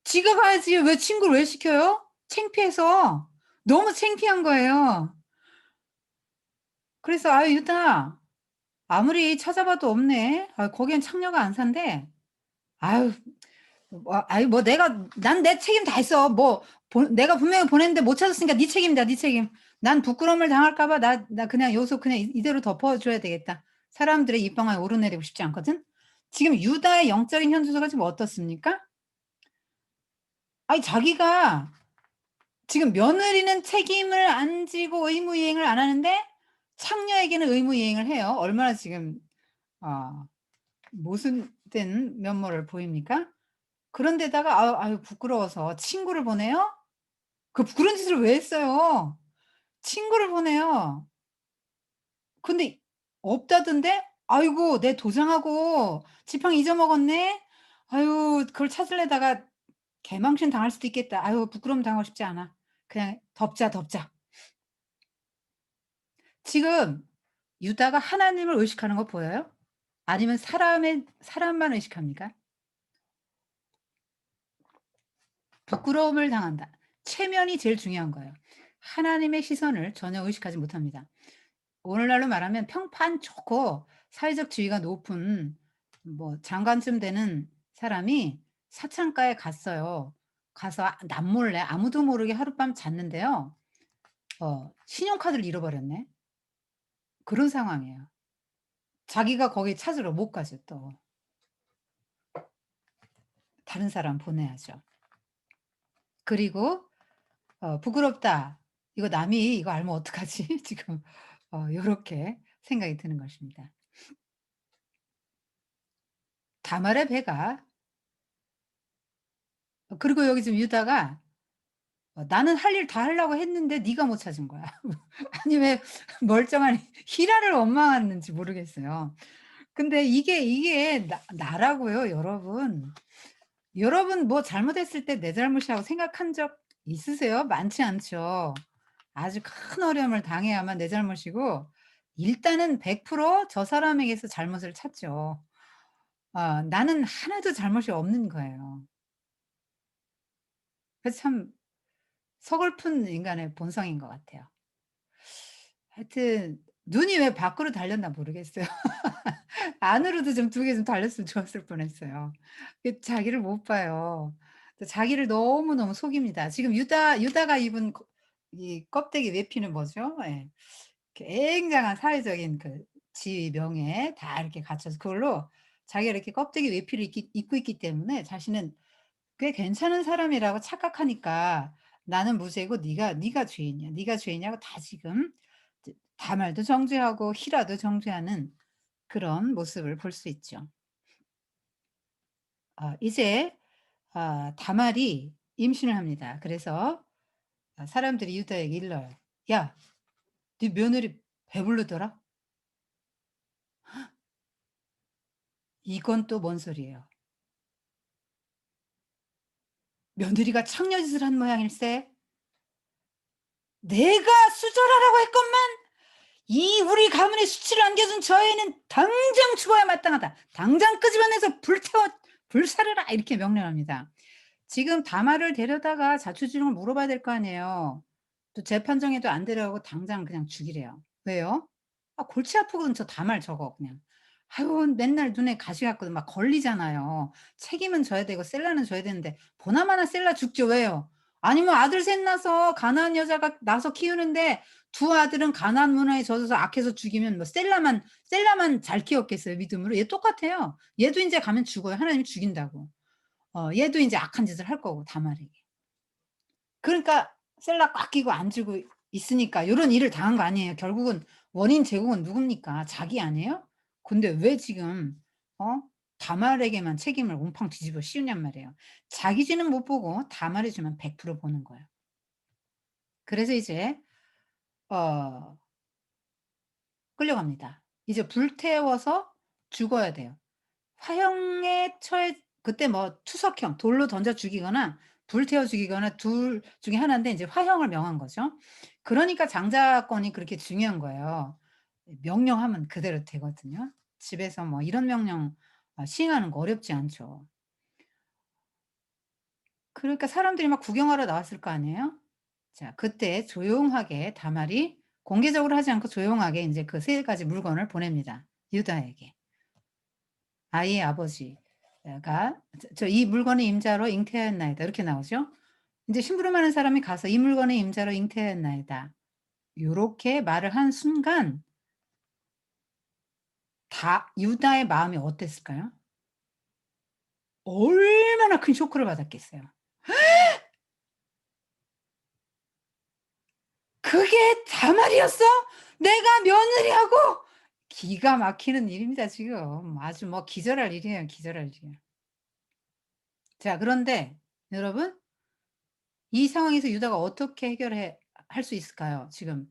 지가 가야지 왜 친구를 왜 시켜요? 창피해서. 너무 창피한 거예요. 그래서 "아유 유다 아무리 찾아봐도 없네. 거기엔 창녀가 안 산대." 아유 아유 뭐 내가 난 내 책임 다 했어. 뭐 내가 분명히 보냈는데 못 찾았으니까 네 책임이다, 네 책임. 난 부끄러움을 당할까 봐 나 그냥 여기서 그냥 이대로 덮어 줘야 되겠다. 사람들의 입방아에 오르내리고 싶지 않거든. 지금 유다의 영적인 현주소가 지금 어떻습니까? 아니 자기가 지금 며느리는 책임을 안 지고 의무 이행을 안 하는데 창녀에게는 의무 이행을 해요. 얼마나 지금 어 모순된 면모를 보입니까? 그런데다가 아유 부끄러워서 친구를 보내요? 그런 짓을 왜 했어요? 친구를 보내요. 근데 없다던데? "아이고 내 도장하고 지팡이 잊어먹었네. 아유 그걸 찾으려다가 개망신 당할 수도 있겠다. 아유 부끄러움 당하고 싶지 않아. 그냥 덮자, 덮자." 지금 유다가 하나님을 의식하는 거 보여요? 아니면 사람만 의식합니까? 부끄러움을 당한다. 체면이 제일 중요한 거예요. 하나님의 시선을 전혀 의식하지 못합니다. 오늘날로 말하면 평판 좋고 사회적 지위가 높은 뭐 장관쯤 되는 사람이 사창가에 갔어요. 가서 남몰래 아무도 모르게 하룻밤 잤는데요. 신용카드를 잃어버렸네. 그런 상황이에요. 자기가 거기 찾으러 못 가죠 또. 다른 사람 보내야죠. 그리고 "부끄럽다. 이거 남이 이거 알면 어떡하지?" 지금 요렇게 생각이 드는 것입니다. 다말의 배가 그리고 여기 지금 유다가 "나는 할 일 다 하려고 했는데 네가 못 찾은 거야." 아니 왜 멀쩡한 히라를 원망하는지 모르겠어요. 근데 이게 나라고요 여러분. 여러분 뭐 잘못했을 때 내 잘못이라고 생각한 적 있으세요? 많지 않죠. 아주 큰 어려움을 당해야만 내 잘못이고 일단은 100%저 사람에게서 잘못을 찾죠. 나는 하나도 잘못이 없는 거예요. 그래서 참 서글픈 인간의 본성인 것 같아요. 하여튼 눈이 왜 밖으로 달렸나 모르겠어요. 안으로도 좀 두 개 좀 달렸으면 좋았을 뻔했어요. 자기를 못 봐요. 또 자기를 너무너무 속입니다. 지금 유다가 입은 이 껍데기 외피는 뭐죠? 예. 굉장한 사회적인 그 지위, 명예 다 이렇게 갖춰서 그걸로 자기가 이렇게 껍데기 외피를 입고 있기 때문에 자신은 꽤 괜찮은 사람이라고 착각하니까 "나는 무죄고 네가 죄인이야. 네가 죄인이야."고 다 지금 이제 다말도 정죄하고 히라도 정죄하는 그런 모습을 볼 수 있죠. 이제 다말이 임신을 합니다. 그래서 사람들이 유다에게 일러요. "야, 네 며느리 배부르더라?" 이건 또 뭔 소리예요. 며느리가 창녀짓을 한 모양일세. "내가 수절하라고 했건만 이 우리 가문의 수치를 안겨준 저 애는 당장 죽어야 마땅하다. 당장 끄집어내서 불태워 불사르라." 이렇게 명령합니다. 지금 다말을 데려다가 자초지종을 물어봐야 될 거 아니에요. 또 재판정에도 안 데려가고 당장 그냥 죽이래요. 왜요? 골치 아프거든 저 다말 저거 그냥. 아유 맨날 눈에 가시 같거든 막 걸리잖아요. 책임은 져야 되고 셀라는 져야 되는데 보나마나 셀라 죽죠. 왜요? 아니면 아들 셋 낳아서 가난한 여자가 낳아서 키우는데 두 아들은 가난 문화에 젖어서 악해서 죽이면 뭐 셀라만 잘 키웠겠어요 믿음으로? 얘 똑같아요. 얘도 인제 가면 죽어요. 하나님이 죽인다고. 얘도 인제 악한 짓을 할 거고 다말에게. 그러니까 셀락 꽉 끼고 앉고 있으니까 요런 일을 당한 거 아니에요. 결국은 원인 제공은 누굽니까? 자기 아니에요? 근데 왜 지금 어 다말에게만 책임을 옹팡 뒤집어 씌우냔 말이에요. 자기 죄는 못 보고 다말의 죄만 100% 보는 거예요. 그래서 이제 어 끌려갑니다. 이제 불태워서 죽어야 돼요. 화형에 처해 그때 뭐 투석형 돌로 던져 죽이거나 불태워 죽이거나 둘 중에 하나인데 인제 화형을 명한 거죠. 그러니까 장자권이 그렇게 중요한 거예요. 명령하면 그대로 되거든요. 집에서 뭐 이런 명령 시행하는 거 어렵지 않죠. 그러니까 사람들이 막 구경하러 나왔을 거 아니에요? 자 그때 조용하게 다말이 공개적으로 하지 않고 조용하게 인제 그 세 가지 물건을 보냅니다, 유다에게. 아이의 아버지가 "이 물건의 임자로 잉태하였나이다." 이렇게 나오죠. 인제 심부름하는 사람이 가서 "이 물건의 임자로 잉태하였나이다." 요렇게 말을 한 순간 다 유다의 마음이 어땠을까요? 얼마나 큰 쇼크를 받았겠어요. '그게 다말이었어? 내가 며느리하고?' 기가 막히는 일입니다 지금. 아주 뭐 기절할 일이에요, 기절할 일. 자 그런데 여러분 이 상황에서 유다가 어떻게 해결해 할 수 있을까요? 지금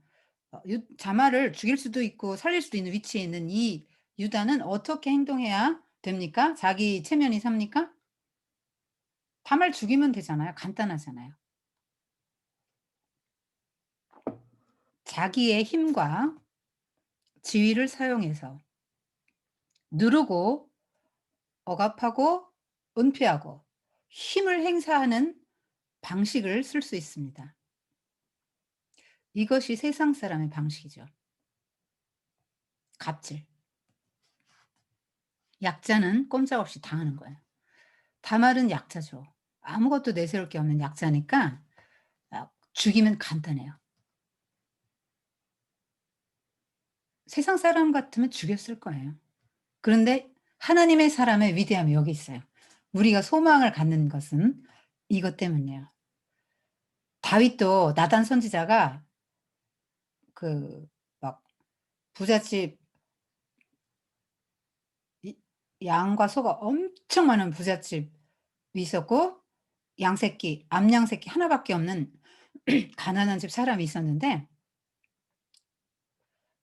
유 자말을 죽일 수도 있고 살릴 수도 있는 위치에 있는 이 유다는 어떻게 행동해야 됩니까? 자기 체면이 삽니까? 다말 죽이면 되잖아요. 간단하잖아요. 자기의 힘과 지위를 사용해서 누르고 억압하고 은폐하고 힘을 행사하는 방식을 쓸 수 있습니다. 이것이 세상 사람의 방식이죠. 갑질. 약자는 꼼짝없이 당하는 거예요. 다말은 약자죠. 아무것도 내세울 게 없는 약자니까 죽이면 간단해요. 세상 사람 같으면 죽였을 거예요. 그런데 하나님의 사람의 위대함이 여기 있어요. 우리가 소망을 갖는 것은 이것 때문이에요. 다윗도 나단 선지자가 그 막 부잣집 이 양과 소가 엄청 많은 부잣집이 있었고 양새끼 암양새끼 하나 밖에 없는 가난한 집 사람이 있었는데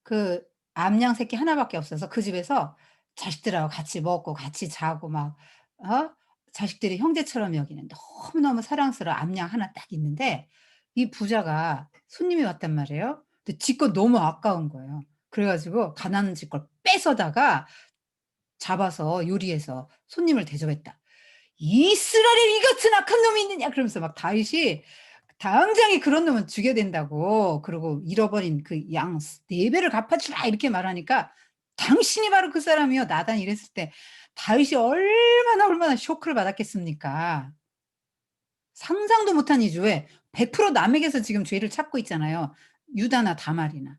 그 암양 새끼 하나 밖에 없어서 그 집에서 자식들하고 같이 먹고 같이 자고 막 자식들이 형제처럼 여기는 너무너무 사랑스러운 암양 하나 딱 있는데 이 부자가 손님이 왔단 말이에요. 근데 지 거 너무 아까운 거예요. 그래 가지고 가난한 집 걸 뺏어다가 잡아서 요리해서 손님을 대접했다. "이스라엘에 이 같은 악한 놈이 있느냐." 그러면서 막 다윗이 당장에 그런 놈은 죽여야 된다고 그러고 "잃어버린 그 양 4 배를 갚아 주라." 이렇게 말하니까 "당신이 바로 그 사람이요." 나단이 이랬을 때 다윗이 얼마나 쇼크를 받았겠습니까. 상상도 못한 일이죠. 왜? 100% 남에게서 지금 죄를 찾고 있잖아요. 유다나 다말이나.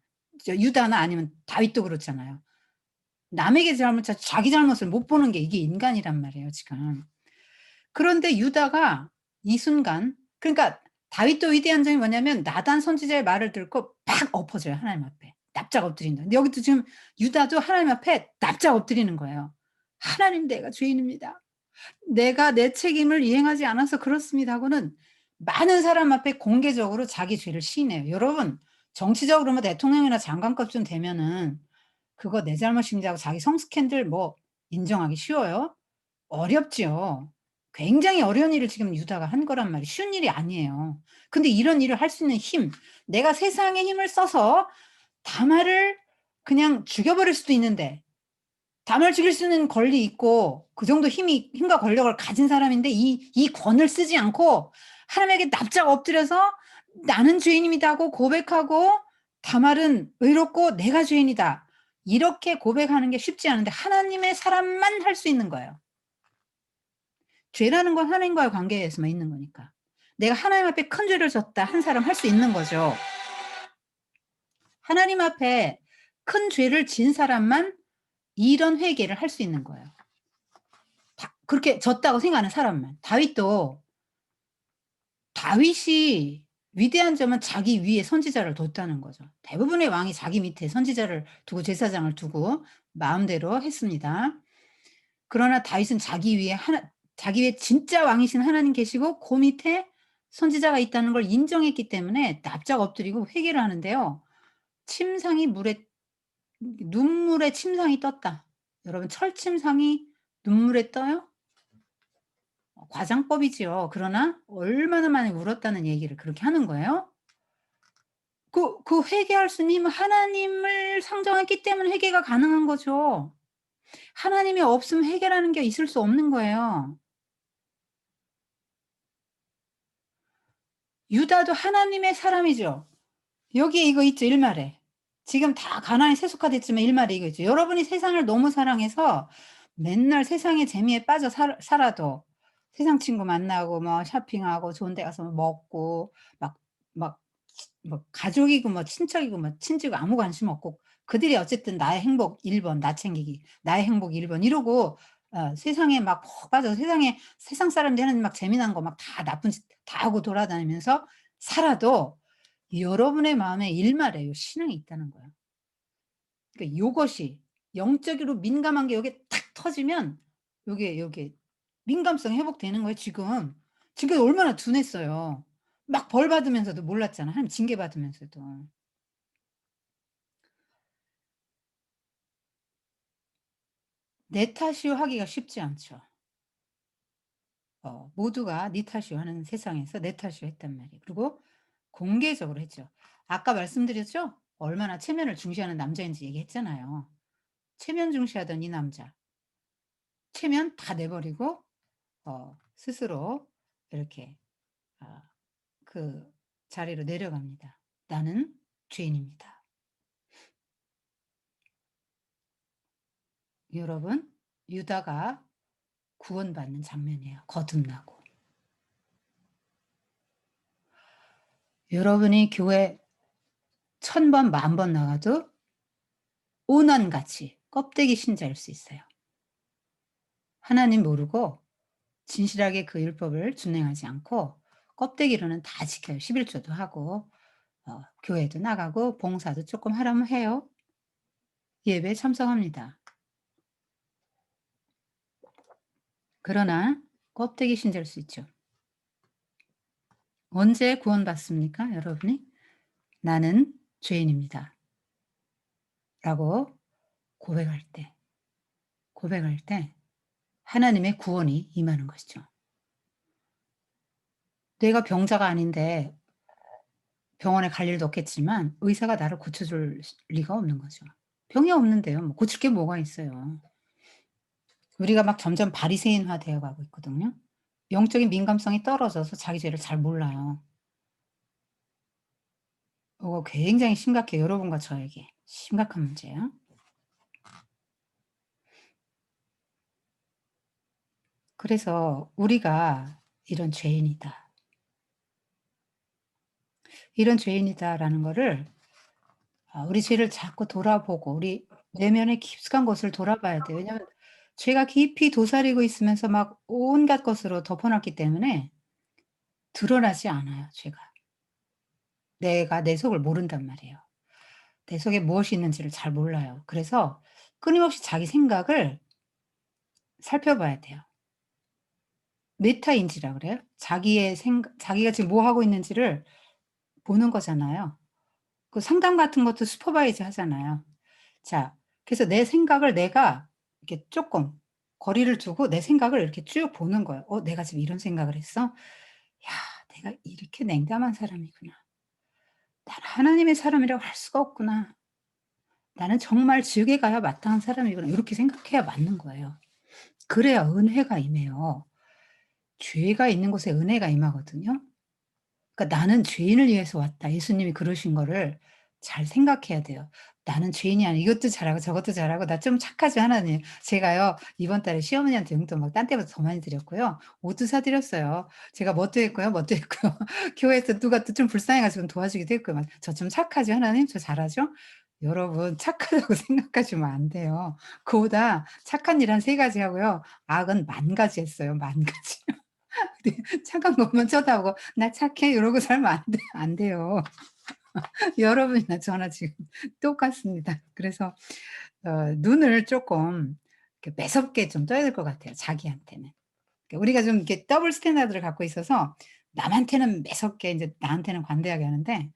유다나 아니면 다윗도 그렇잖아요. 남에게 잘못 찾 자기 잘못을 못 보는 게 이게 인간이란 말이에요 지금. 그런데 유다가 이 순간 그러니까 다윗도 위대한 점이 뭐냐면 나단 선지자의 말을 듣고 팍 엎어져요 하나님 앞에. 납작 엎드린다. 근데 여기도 지금 유다도 하나님 앞에 납작 엎드리는 거예요. "하나님 내가 죄인입니다. "내가 내 책임을 이행하지 않아서 그렇습니다." 하고는 많은 사람 앞에 공개적으로 자기 죄를 시인해요. 여러분, 정치적으로 뭐 대통령이나 장관급쯤 되면은 그거 내 잘못입니다 하고 자기 성스캔들 뭐 인정하기 쉬워요? 어렵지요. 굉장히 어려운 일을 지금 유다가 한 거란 말이에요. 쉬운 일이 아니에요. 근데 이런 일을 할 수 있는 힘, 내가 세상의 힘을 써서 다말을 그냥 죽여버릴 수도 있는데, 다말 죽일 수 있는 권리 있고 그 정도 힘과 권력을 가진 사람인데 이 권을 쓰지 않고 하나님에게 납작 엎드려서 "나는 죄인입니다." 하고 고백하고 다말은 의롭고 "내가 죄인이다." 이렇게 고백하는 게 쉽지 않은데 하나님의 사람만 할 수 있는 거예요. 죄라는 건 하나님과의 관계에서만 있는 거니까. 내가 하나님 앞에 큰 죄를 졌다 한 사람 할 수 있는 거죠. 하나님 앞에 큰 죄를 진 사람만 이런 회개를 할 수 있는 거예요. 다 그렇게 졌다고 생각하는 사람만. 다윗이 위대한 점은 자기 위에 선지자를 뒀다는 거죠. 대부분의 왕이 자기 밑에 선지자를 두고 제사장을 두고 마음대로 했습니다. 그러나 다윗은 자기 위에 진짜 왕이신 하나님 계시고 그 밑에 선지자가 있다는 걸 인정했기 때문에 납작 엎드리고 회개를 하는데요. 침상이 물에 눈물에 침상이 떴다. 여러분, 철침상이 눈물에 떠요? 과장법이지요. 그러나 얼마나 많이 울었다는 얘기를 그렇게 하는 거예요. 그 회개할 수 있는 힘은 하나님을 상정했기 때문에 회개가 가능한 거죠. 하나님이 없으면 회개라는 게 있을 수 없는 거예요. 유다도 하나님의 사람이죠. 여기에 이거 있죠, 일말에. 지금 다 가나안에 세속화됐지만 일말에 이거 있죠. 여러분이 세상을 너무 사랑해서 맨날 세상의 재미에 빠져 살아도 세상 친구 만나고 뭐 쇼핑하고 좋은 데 가서 먹고 막 막 뭐 가족이고 뭐 친척이고 뭐 친지고 아무 관심 없고 그들이 어쨌든 나의 행복 1 번, 나 챙기기, 나의 행복 1번 이러고 세상에 막 푹 빠져서 세상 사람들이 하는 막 재미난 거 막 다 나쁜 짓 다 하고 돌아다니면서 살아도 여러분의 마음에 일말에 요 신앙이 있다는 거예요. 그러니까 요것이 영적으로 민감한 게 요게 탁 터지면 요게 민감성이 회복되는 거예요 지금. 지금 얼마나 둔했어요. 막 벌 받으면서도 몰랐잖아, 하나님 징계 받으면서도. 내 탓이요 하기가 쉽지 않죠. 모두가 네 탓이요 하는 세상에서 내 탓이요 했단 말이에요. 그리고 공개적으로 했죠. 아까 말씀드렸죠? 얼마나 체면을 중시하는 남자인지 얘기했잖아요. 체면 중시하던 이 남자. 체면 다 내버리고 스스로 이렇게 아 그 자리로 내려갑니다. "나는 죄인입니다." 여러분, 유다가 구원받는 장면이에요, 거듭나고. 여러분이 교회 1000번 10,000번 나가도 오난같이 껍데기 신자일 수 있어요. 하나님 모르고 진실하게 그 율법을 준행하지 않고 껍데기로는 다 지켜요. 11조도 하고 교회도 나가고 봉사도 쪼끔 하려면 해요. 예배에 참석합니다. 그러나 껍데기 신자일 수 있죠. 언제 구원받습니까, 여러분이? "나는 죄인입니다." 라고 고백할 때, 고백할 때 하나님의 구원이 임하는 것이죠. 내가 병자가 아닌데 병원에 갈 일도 없겠지만 의사가 나를 고쳐줄 리가 없는 거죠. 병이 없는데요. 뭐 고칠 게 뭐가 있어요. 우리가 막 점점 바리새인화 되어 가고 있거든요. 영적인 민감성이 떨어져서 자기 죄를 잘 몰라요. 굉장히 심각해요, 여러분과 저에게. 심각한 문제예요. 그래서 우리가 '이런 죄인이다. 이런 죄인이다.'라는 거를 우리 죄를 자꾸 돌아보고 우리 내면의 깊숙한 곳을 돌아봐야 돼요. 왜냐하면 죄가 깊이 도사리고 있으면서 막 온갖 것으로 덮어 놨기 때문에 드러나지 않아요, 죄가. 내가 내 속을 모른단 말이에요. 내 속에 무엇이 있는지를 잘 몰라요. 그래서 끊임없이 자기 생각을 살펴봐야 돼요. 메타인지라 그래요? 자기의 생각, 자기가 지금 뭐 하고 있는지를 보는 거잖아요. 그 상담 같은 것도 슈퍼바이즈 하잖아요. 자, 그래서 내 생각을 내가 이렇게 조금 거리를 두고 내 생각을 이렇게 쭉 보는 거예요. '내가 지금 이런 생각을 했어? 야, 내가 이렇게 냉담한 사람이구나. 나는 하나님의 사람이라고 할 수가 없구나. 나는 정말 지옥에 가야 마땅한 사람이구나.' 요렇게 생각해야 맞는 거예요. 그래야 은혜가 임해요. 죄가 있는 곳에 은혜가 임하거든요. 그러니까 '나는 죄인을 위해서 왔다.' 예수님이 그러신 거를 잘 생각해야 돼요. '나는 죄인이 아니야. 이것도 잘하고 저것도 잘하고 나 좀 착하죠, 하나님.' 제가요 이번 달에 시어머니한테 용돈 막 딴 때보다 더 많이 드렸고요. 옷도 사 드렸어요. 제가 뭣도 했고요, 뭣도 했고요. 교회에서 누가 또 좀 불쌍해 가지고 도와주기도 했고요. 막 '저 좀 착하죠, 하나님? 저 잘하죠?' 여러분 착하다고 생각하시면 안 돼요. 그보다 착한 일 한 3 가지 하고요. 악은 10,000 가지 했어요, 10,000 가지. 네. 착한 것만 쳐다보고 '나 착해.' 이러고 살면 안 돼요. 여러분이나 저나 지금 똑같습니다. 그래서 눈을 쪼끔 이렇게 매섭게 좀 떠야 될 것 같아요, 자기한테는. 그러니까 우리가 좀 이렇게 더블 스탠다드를 갖고 있어서 남한테는 매섭게 인제 나한테는 관대하게 하는데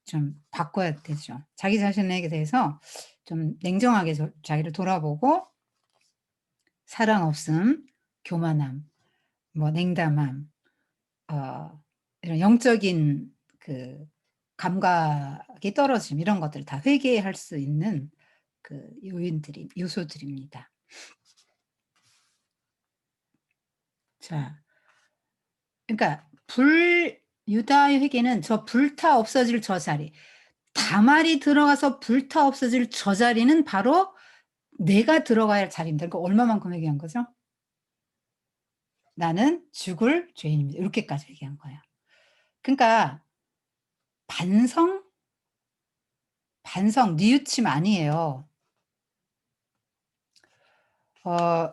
좀 바꿔야 되죠. 자기 자신에게 대해서 좀 냉정하게 자기를 돌아보고 사랑 없음, 교만함, 뭐 냉담함, 이런 영적인 그 감각이 떨어짐 이런 것들을 다 회개할 수 있는 그 요소들입니다. 자, 그러니까 유다의 회개는 저 불타 없어질 저 자리, 다말이 들어가서 불타 없어질 저 자리는 바로 내가 들어가야 할 자리입니다. 그러니까 얼마만큼 회개한 거죠? "나는 죽을 죄인입니다." 이렇게까지 얘기한 거예요. 그러니까 반성, 뉘우침 아니에요.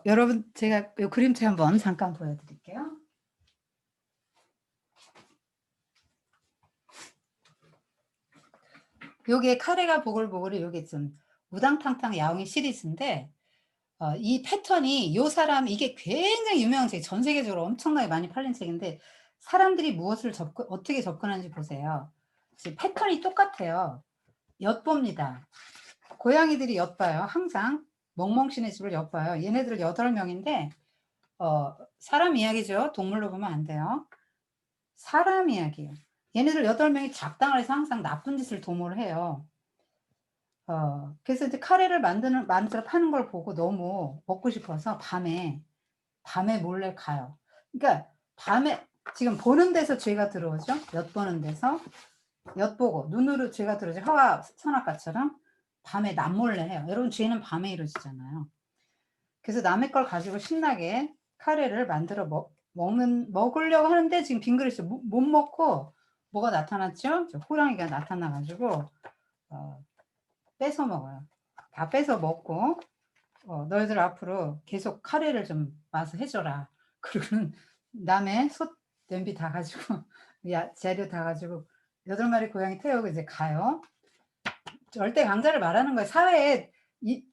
여러분 제가 요 그림체 한번 잠깐 보여 드릴게요. 요게 카레가 보글보글이 요게 좀 우당탕탕 야옹이 시리즈인데 이 패턴이 요 사람 이게 굉장히 유명한 책 전 세계적으로 엄청나게 많이 팔린 책인데 사람들이 무엇을 어떻게 접근하는지 보세요. 지금 패턴이 똑같아요. 엿봅니다. 고양이들이 엿봐요 항상. 멍멍씨네 집을 엿봐요. 얘네들 8 명인데 사람 이야기죠. 동물로 보면 안 돼요. 사람 이야기예요. 얘네들 8 명이 작당을 해서 항상 나쁜 짓을 도모를 해요. 그래서 이제 카레를 만들어 파는 걸 보고 너무 먹고 싶어서 밤에 몰래 가요. 그러니까 밤에 지금 보는 데서 죄가 들어오죠. 엿보는 데서. 엿보고 눈으로 죄가 들어오죠. 화가 선악과처럼 밤에 남몰래 해요. 여러분 죄는 밤에 이루어지잖아요. 그래서 남의 걸 가지고 신나게 카레를 만들어 먹으려고 하는데 지금 빈 그릇이 못 먹고 뭐가 나타났죠? 호랑이가 나타나 가지고 어 뺏어 먹어요. 다 뺏어 먹고 "너희들 앞으로 계속 카레를 좀 와서 해 줘라." 그러고는 남의 솥 냄비 다 가지고 재료 다 가지고 8 마리 고양이 태우고 이제 가요. 절대 강자를 말하는 거예요. 사회에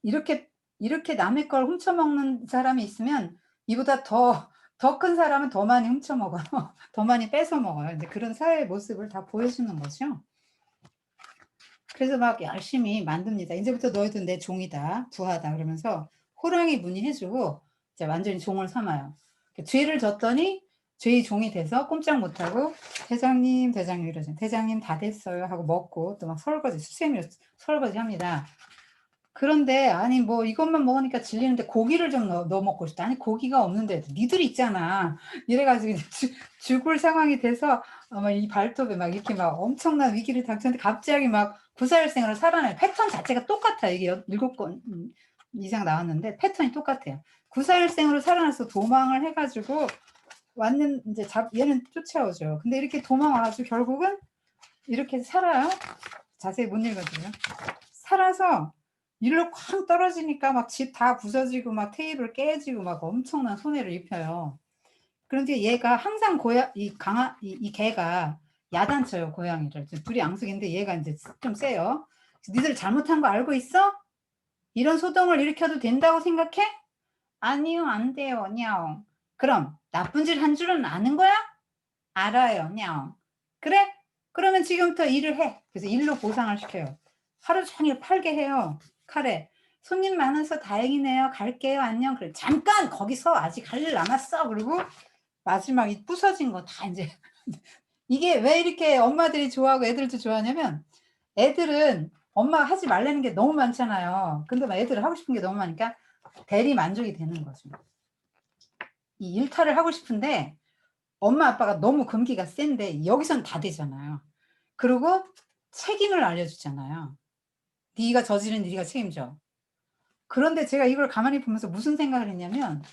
이렇게 남의 걸 훔쳐 먹는 사람이 있으면 이보다 더 큰 사람은 더 많이 훔쳐 먹어요. 더 많이 뺏어 먹어요. 인제 그런 사회의 모습을 다 보여주는 거죠. 그래서 막 열심히 만듭니다. "인제부터 너희들 내 종이다. 부하다." 그러면서 호랑이 문의해 주고 이제 완전히 종을 삼아요. 죄를 졌더니 죄의 종이 돼서 꼼짝 못 하고 "대장님, 대장님." 이러잖아요. "대장님 다 됐어요." 하고 먹고 또 막 설거지 수세미로 설거지합니다. 그런데 아니 뭐 이것만 먹으니까 질리는데 고기를 좀 넣어 먹고 싶다. 아니 고기가 없는데 니들 있잖아. 이래 가지고 이제 죽을 상황이 돼서 막 이 발톱에 막 이렇게 막 엄청난 위기를 닥쳤는데 갑자기 막 구사일생으로 살아나요. 패턴 자체가 똑같아요. 이게 7권 이상 나왔는데 패턴이 똑같아요. 구사일생으로 살아나서 도망을 해 가지고 인제 얘는 쫓아오죠. 근데 이렇게 도망 와 가지고 결국은 이렇게 살아요. 자세히 못 읽어드려요. 살아서 일로 쾅 떨어지니까 막 집 다 부서지고 막 테이블 깨지고 막 엄청난 손해를 입혀요. 그런데 얘가 항상 이 개가 야단쳐요, 고양이를. 둘이 앙숙인데 얘가 인제 좀 세요. "니들 잘못한 거 알고 있어? 이런 소동을 일으켜도 된다고 생각해?" "아니요. 안 돼요. 냐옹." 그럼 나쁜 짓 한 줄은 아는 거야? 알아요. 냥. 그래? 그러면 지금부터 일을 해. 그래서 일로 보상을 시켜요. 하루 종일 팔게 해요. 카레. "손님 많아서 다행이네요. 갈게요. 안녕." 그래. "잠깐 거기서 아직 할 일 남았어." 그리고 마지막 이 부서진 거 다 인제 이게 왜 이렇게 엄마들이 좋아하고 애들도 좋아하냐면 애들은 엄마가 하지 말라는 게 너무 많잖아요. 근데 막 애들은 하고 싶은 게 너무 많으니까 대리 만족이 되는 거죠. 이 일탈을 하고 싶은데 엄마 아빠가 너무 금기가 센데 여기선 다 되잖아요. 그리고 책임을 알려주잖아요. "네가 저지른 일 네가 책임져." 그런데 제가 이걸 가만히 보면서 무슨 생각을 했냐면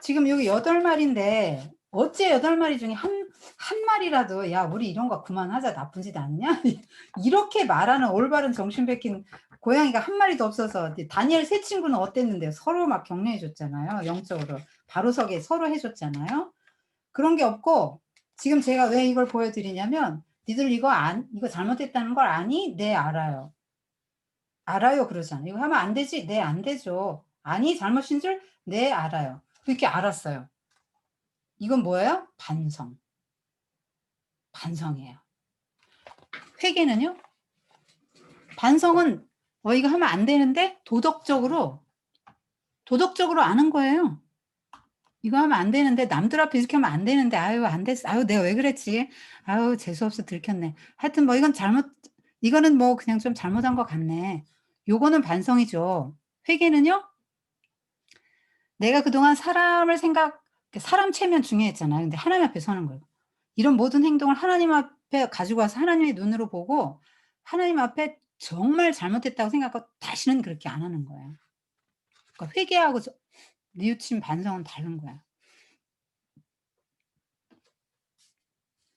지금 여기 8 마리인데 어째 8 마리 중에 한 마리라도 "야 우리 이런 거 그만하자. 나쁜 짓 아니냐?" 이렇게 말하는 올바른 정신 베낀 고양이가 한 마리도 없어서 이제 다니엘 세 친구는 어땠는데요. 서로 막 격려해 줬잖아요, 영적으로. 바로 서게 서로 해 줬잖아요. 그런 게 없고 지금 제가 왜 이걸 보여 드리냐면 "니들 이거 잘못했다는 걸 아니?" "네 알아요." "알아요." 그러잖아요. "이거 하면 안 되지?" "네 안 되죠." "아니 잘못인 줄?" "네 알아요." 그렇게 알았어요. 이건 뭐예요? 반성. 반성이에요. 회개는요? 반성은 이거 하면 안 되는데 도덕적으로 아는 거예요. 이거 하면 안 되는데 남들 앞에 이렇게 하면 안 되는데 '아유 안 됐어. 아유 내가 왜 그랬지. 아유 재수 없어 들켰네.' 하여튼 뭐 이거는 뭐 그냥 좀 잘못한 것 같네. 요거는 반성이죠. 회개는요? 내가 그동안 사람 체면 중요했잖아요. 근데 하나님 앞에 서는 거예요. 이런 모든 행동을 하나님 앞에 가지고 와서 하나님의 눈으로 보고 하나님 앞에 정말 잘못했다고 생각하고 다시는 그렇게 안 하는 거예요. 그러니까 회개하고 뉘우침 반성은 다른 거야.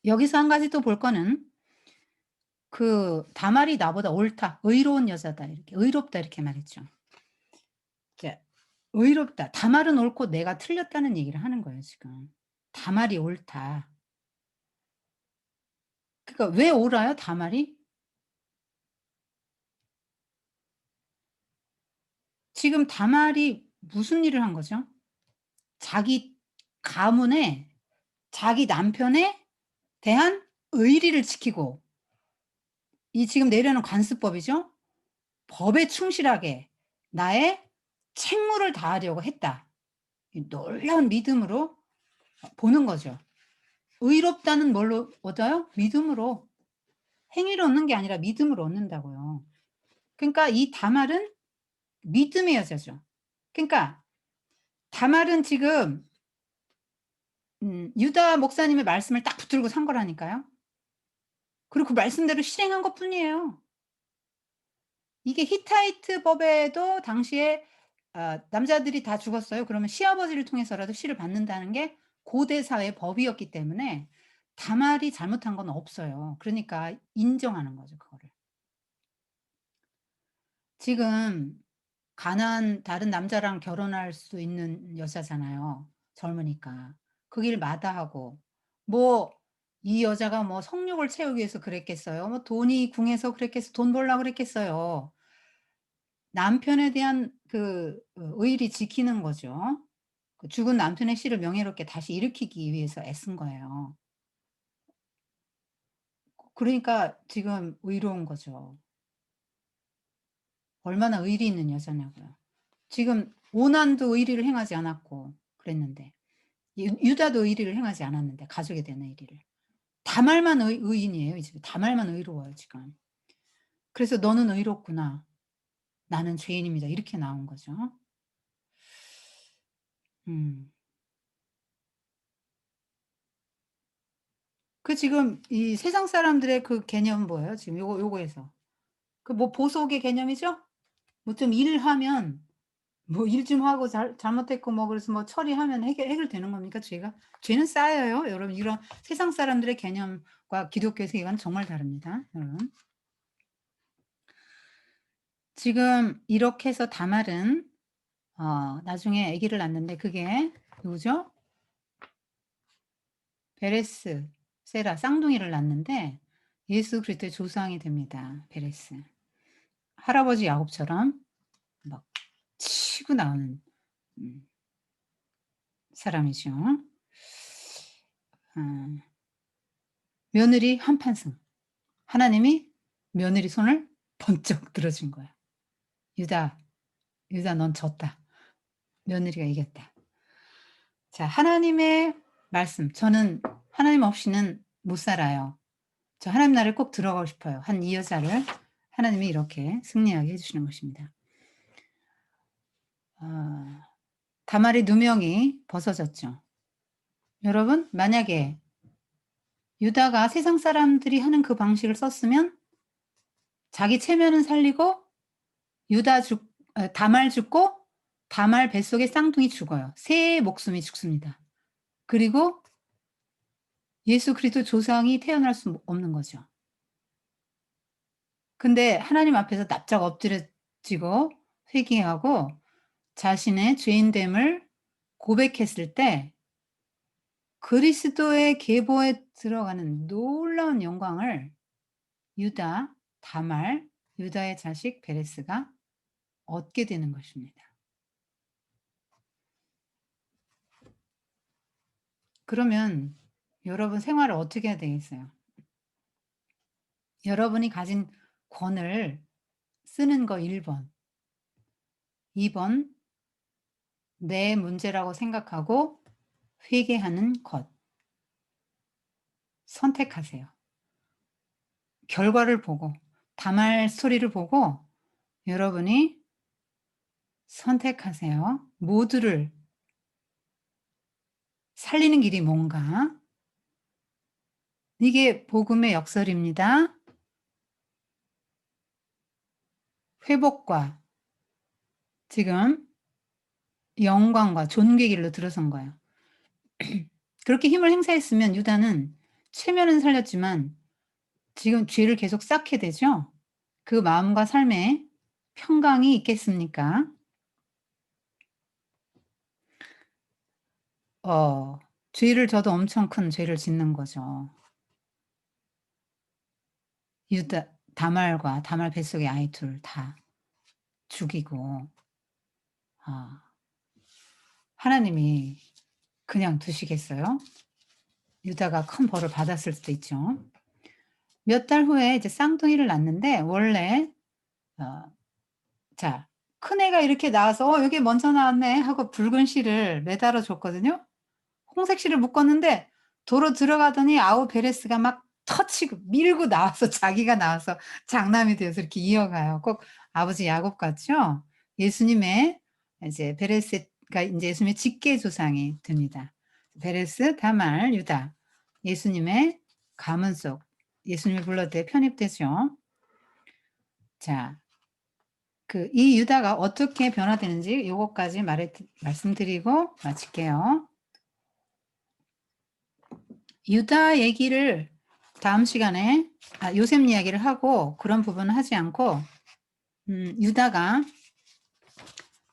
여기서 한 가지 또 볼 거는 다말이 나보다 옳다. 의로운 여자다. 이렇게 의롭다 이렇게 말했죠. 이제 의롭다. 다말은 옳고 내가 틀렸다는 얘기를 하는 거예요, 지금. 다말이 옳다. 그러니까 왜 옳아요, 다말이? 지금 다말이 무슨 일을 한 거죠? 자기 가문에 자기 남편에 대한 의리를 지키고 이 지금 내려는 관습법이죠. 법에 충실하게 나의 책무를 다하려고 했다. 이 놀라운 믿음으로 보는 거죠. 의롭다는 뭘로 얻어요? 믿음으로. 행위로 얻는 게 아니라 믿음으로 얻는다고요. 그러니까 이 다말은 믿음의 여자죠. 그러니까 다말은 지금 유다 목사님의 말씀을 딱 붙들고 산 거라니까요. 그리고 그 말씀대로 실행한 것뿐이에요. 이게 히타이트 법에도 당시에 남자들이 다 죽었어요. 그러면 시아버지를 통해서라도 씨를 받는다는 게 고대 사회의 법이었기 때문에 다말이 잘못한 건 없어요. 그러니까 인정하는 거죠, 그거를. 지금 가난 다른 남자랑 결혼할 수 있는 여자잖아요, 젊으니까. 그 길 마다하고 뭐 이 여자가 뭐 성욕을 채우기 위해서 그랬겠어요? 뭐 돈이 궁해서 돈 벌려고 그랬겠어요? 남편에 대한 의리 지키는 거죠. 그 죽은 남편의 씨를 명예롭게 다시 일으키기 위해서 애쓴 거예요. 그러니까 지금 의로운 거죠. 얼마나 의리 있는 여자냐고요. 지금 오난도 의리를 행하지 않았고 그랬는데 유다도 의리를 행하지 않았는데 가족에 대한 의리를. 다말만 의인이에요 이 집에. 다말만 의로워요 지금. 그래서 "너는 의롭구나. 나는 죄인입니다." 이렇게 나온 거죠. 음. 지금 이 세상 사람들의 그 개념은 뭐예요? 지금 요거에서. 뭐 보석의 개념이죠? 뭐 좀 일하면 뭐 일 좀 하고 잘못했고 뭐 그래서 뭐 처리하면 해결되는 겁니까 죄가? 죄는 쌓여요 여러분. 이런 세상 사람들의 개념과 기독교의 세계관은 정말 다릅니다 여러분. 지금 이렇게 해서 다말은 나중에 아기를 낳는데 그게 누구죠? 베레스, 세라 쌍둥이를 낳는데 예수 그리스도의 조상이 됩니다 베레스. 할아버지 야곱처럼 막 치고 나오는 음 사람이죠. 어, 며느리 한판승. 하나님이 며느리 손을 번쩍 들어준 거야. 유다, 유다 넌 졌다. 며느리가 이겼다. 자, 하나님의 말씀. 저는 하나님 없이는 못 살아요. 저 하나님 나라에 꼭 들어가고 싶어요. 한 이 여자를 하나님이 이렇게 승리하게 해 주시는 것입니다. 다말의 누명이 벗어졌죠. 여러분, 만약에 유다가 세상 사람들이 하는 그 방식을 썼으면 자기 체면은 살리고 다말 죽고 다말 뱃속의 쌍둥이 죽어요. 새 목숨이 죽습니다. 그리고 예수 그리스도 조상이 태어날 수 없는 거죠. 근데 하나님 앞에서 납작 엎드려지고 회개하고 자신의 죄인됨을 고백했을 때 그리스도의 계보에 들어가는 놀라운 영광을 유다, 다말, 유다의 자식 베레스가 얻게 되는 것입니다. 그러면 여러분 생활을 어떻게 해야 되겠어요? 여러분이 가진 권을 쓰는 거 1번, 2번 내 문제라고 생각하고 회개하는 것. 선택하세요. 결과를 보고 다말 스토리를 보고 여러분이 선택하세요. 모두를 살리는 길이 뭔가? 이게 복음의 역설입니다. 회복과 지금 영광과 존귀의 길로 들어선 거예요. 그렇게 힘을 행사했으면 유다는 체면은 살렸지만 지금 죄를 계속 쌓게 되죠. 그 마음과 삶에 평강이 있겠습니까? 죄를 져도 엄청 큰 죄를 짓는 거죠. 다말과 다말 뱃속의 아이 둘 다 죽이고 하나님이 그냥 두시겠어요? 유다가 큰 벌을 받았을 수도 있죠. 몇 달 후에 이제 쌍둥이를 낳는데 원래 어 자 큰애가 이렇게 나와서 여기 먼저 나왔네." 하고 붉은 실을 매달아 줬거든요. 홍색 실을 묶었는데 도로 들어가더니 아우 베레스가 막 터치고 밀고 나와서 자기가 나와서 장남이 되어서 이렇게 이어가요. 꼭 아버지 야곱 같죠? 예수님의 이제 베레스가 인제 예수님의 직계 조상이 됩니다. 베레스, 다말, 유다. 예수님의 가문 속 예수님이 불러도 돼 편입되죠. 자, 이 유다가 어떻게 변화되는지 요거까지 말씀드리고 마칠게요. 유다 얘기를 다음 시간에 요셉 이야기를 하고 그런 부분은 하지 않고 유다가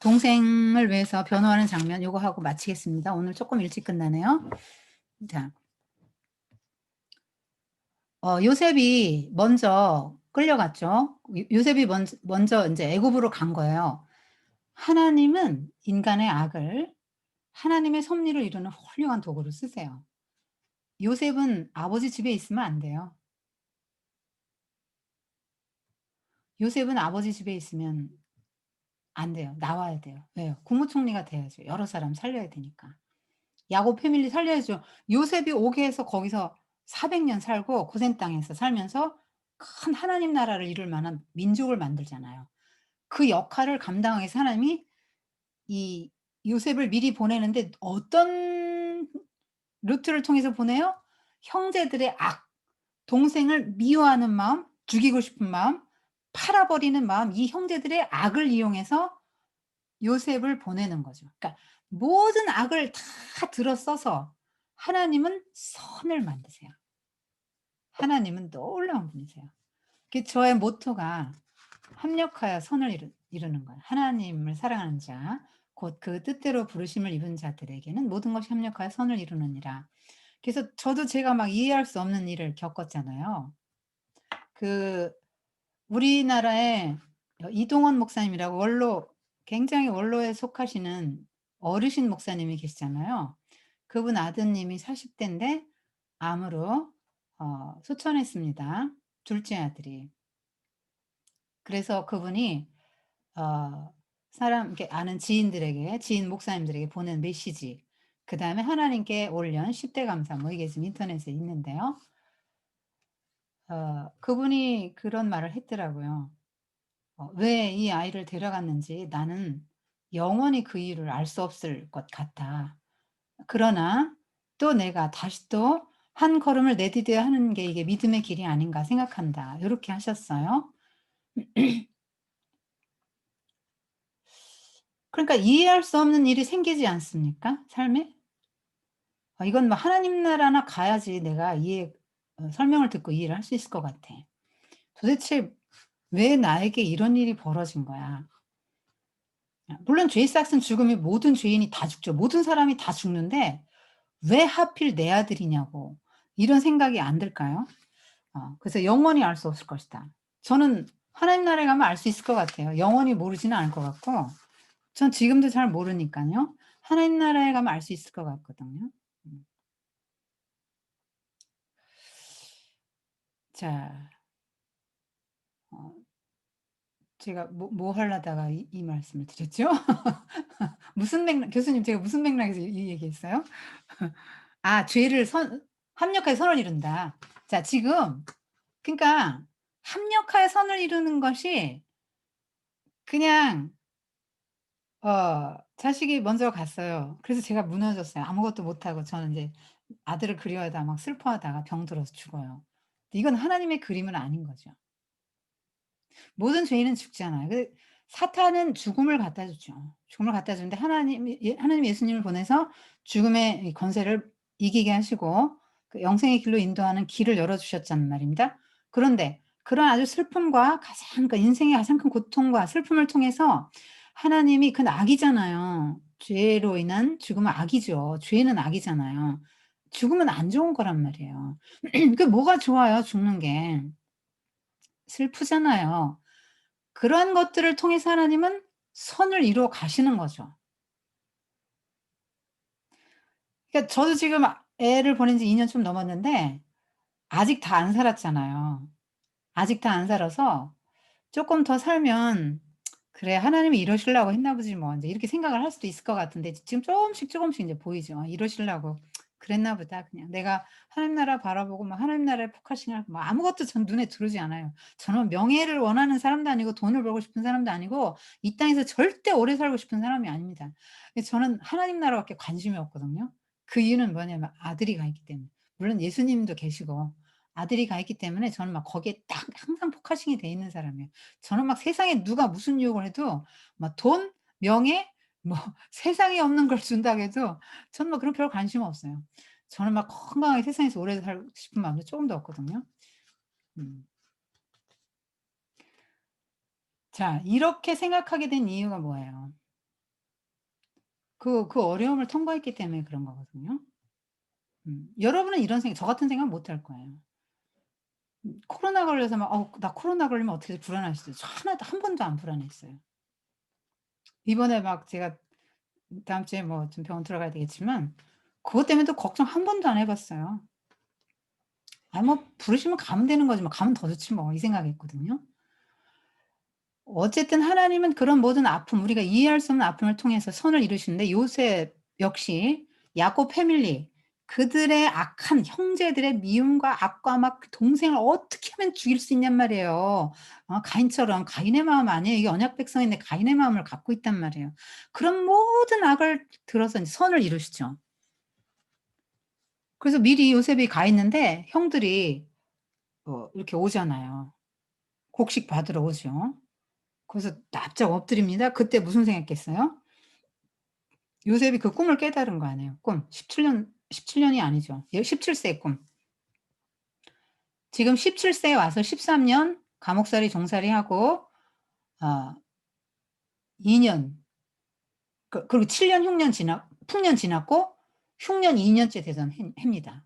동생을 위해서 변호하는 장면 요거 하고 마치겠습니다. 오늘 조금 일찍 끝나네요. 자, 요셉이 먼저 끌려갔죠. 요셉이 먼저 인제 애굽으로 간 거예요. 하나님은 인간의 악을 하나님의 섭리를 이루는 훌륭한 도구로 쓰세요. 요셉은 아버지 집에 있으면 안 돼요. 요셉은 아버지 집에 있으면 안 돼요. 나와야 돼요. 왜요? 국무총리가 돼야죠. 여러 사람 살려야 되니까. 야곱 패밀리 살려야죠. 요셉이 오게 해서 거기서 400년 살고 고센 땅에서 살면서 큰 하나님 나라를 이룰 만한 민족을 만들잖아요. 그 역할을 감당하기 위해서 하나님이 이 요셉을 미리 보내는데 어떤 루트를 통해서 보내요? 형제들의 악, 동생을 미워하는 마음, 죽이고 싶은 마음, 팔아버리는 마음, 이 형제들의 악을 이용해서 요셉을 보내는 거죠. 그러니까 모든 악을 다 들어써서 하나님은 선을 만드세요. 하나님은 놀라운 분이세요. 그 저의 모토가 합력하여 선을 이루는 거예요. 하나님을 사랑하는 자, 곧 그 뜻대로 부르심을 입은 자들에게는 모든 것이 합력하여 선을 이루느니라. 그래서 저도 제가 막 이해할 수 없는 일을 겪었잖아요. 우리나라에 이동원 목사님이라고 굉장히 원로에 속하시는 어르신 목사님이 계시잖아요. 그분 아드님이 40 대인데 암으로 소천했습니다, 둘째 아들이. 그래서 그분이 사람 이렇게 아는 지인들에게, 지인 목사님들에게 보낸 메시지, 그다음에 하나님께 올린 10대 감사, 뭐 이게 지금 인터넷에 있는데요. 그분이 그런 말을 했더라고요. 왜 이 아이를 데려갔는지 나는 영원히 그 이유를 알 수 없을 것 같아. 그러나 또 내가 다시 또 한 걸음을 내디뎌야 하는 게 이게 믿음의 길이 아닌가 생각한다. 요렇게 하셨어요. 그러니까 이해할 수 없는 일이 생기지 않습니까? 삶에? 이건 뭐 하나님 나라나 가야지 내가 설명을 듣고 이해를 할 수 있을 것 같아. 도대체 왜 나에게 이런 일이 벌어진 거야? 물론 죄의 싹은 죽음이, 모든 죄인이 다 죽죠. 모든 사람이 다 죽는데 왜 하필 내 아들이냐고, 이런 생각이 안 들까요? 그래서 영원히 알 수 없을 것이다. 저는 하나님 나라에 가면 알 수 있을 것 같아요. 영원히 모르지는 않을 것 같고, 전 지금도 잘 모르니까요. 하나님 나라에 가면 알 수 있을 것 같거든요. 음. 자, 어 제가 뭐 하려다가 이 말씀을 드렸죠? 무슨 맥락, 교수님 제가 무슨 맥락에서 이 얘기했어요? 죄를 합력하여 선을 이룬다. 자, 지금 그러니까 합력하여 선을 이루는 것이 그냥 자식이 먼저 갔어요. 그래서 제가 무너졌어요. 아무것도 못하고 저는 인제 아들을 그리워하다가 막 슬퍼하다가 병들어서 죽어요. 이건 하나님의 그림은 아닌 거죠. 모든 죄인은 죽잖아요. 사탄은 죽음을 갖다 주죠. 죽음을 갖다 주는데 하나님 예수님을 보내서 죽음의 이 권세를 이기게 하시고 그 영생의 길로 인도하는 길을 열어 주셨단 말입니다. 그런데 그런 아주 슬픔과 가장 인생의 가장 큰 고통과 슬픔을 통해서 하나님이, 그건 악이잖아요. 죄로 인한 죽음은 악이죠. 죄는 악이잖아요. 죽음은 안 좋은 거란 말이에요. 그 뭐가 좋아요, 죽는 게. 슬프잖아요. 그러한 것들을 통해서 하나님은 선을 이루어 가시는 거죠. 그러니까 저도 지금 애를 보낸 지 2년 좀 넘었는데 아직 다 안 살았잖아요. 아직 다 안 살아서 쪼끔 더 살면 '그래, 하나님이 이러시려고 했나 보지 뭐.' 인제 이렇게 생각을 할 수도 있을 것 같은데 지금 쪼금씩 인제 보이죠. '이러시려고 그랬나 보다.' 그냥 내가 하나님 나라 바라보고 막 하나님 나라에 포커싱하고 막 아무것도 전 눈에 들어오지 않아요. 저는 명예를 원하는 사람도 아니고 돈을 벌고 싶은 사람도 아니고 이 땅에서 절대 오래 살고 싶은 사람이 아닙니다. 저는 하나님 나라밖에 관심이 없거든요. 그 이유는 뭐냐면 아들이 가 있기 때문에. 물론 예수님도 계시고 아들이 가 있기 때문에 저는 막 거기에 딱 항상 포커싱이 돼 있는 사람이에요. 저는 막 세상에 누가 무슨 유혹을 해도 막 돈, 명예, 뭐 세상에 없는 걸 준다고 해도 저는 뭐 그런 별 관심 없어요. 저는 막 건강하게 세상에서 오래 살고 싶은 마음도 쪼금도 없거든요. 음. 자, 이렇게 생각하게 된 이유가 뭐예요? 그 어려움을 통과했기 때문에 그런 거거든요. 여러분은 이런 생각, 저 같은 생각 못 할 거예요. 코로나 걸려서 막 나 코로나 걸리면 어떻게 불안하시죠? 저 하나도 한 번도 안 불안했어요. 이번에 막 제가 다음 주에 뭐 좀 병원 들어가야 되겠지만 그것 때문에 또 걱정 한 번도 안 해 봤어요. 뭐 부르시면 가면 되는 거지 뭐, 가면 더 좋지 뭐, 이 생각했거든요. 어쨌든 하나님은 그런 모든 아픔, 우리가 이해할 수 없는 아픔을 통해서 선을 이루시는데 요셉 역시 야곱 패밀리, 그들의 악한 형제들의 미움과 악과 막 그 동생을 어떻게 하면 죽일 수 있냔 말이에요. 가인처럼, 가인의 마음 아니에요. 이게 언약 백성인데 가인의 마음을 갖고 있단 말이에요. 그런 모든 악을 들어서 인제 선을 이루시죠. 그래서 미리 요셉이 가 있는데 형들이 이렇게 오잖아요. 곡식 받으러 오죠. 그래서 납작 엎드립니다. 그때 무슨 생각했어요? 요셉이 그 꿈을 깨달은 거 아니에요. 꿈. 17 년이 아니죠. 17세의 꿈. 지금 17세에 와서 13년 감옥살이 종살이하고 아 2 년, 그리고 7년 흉년 지났 풍년 지났고 흉년 2 년째 되던 해 해입니다.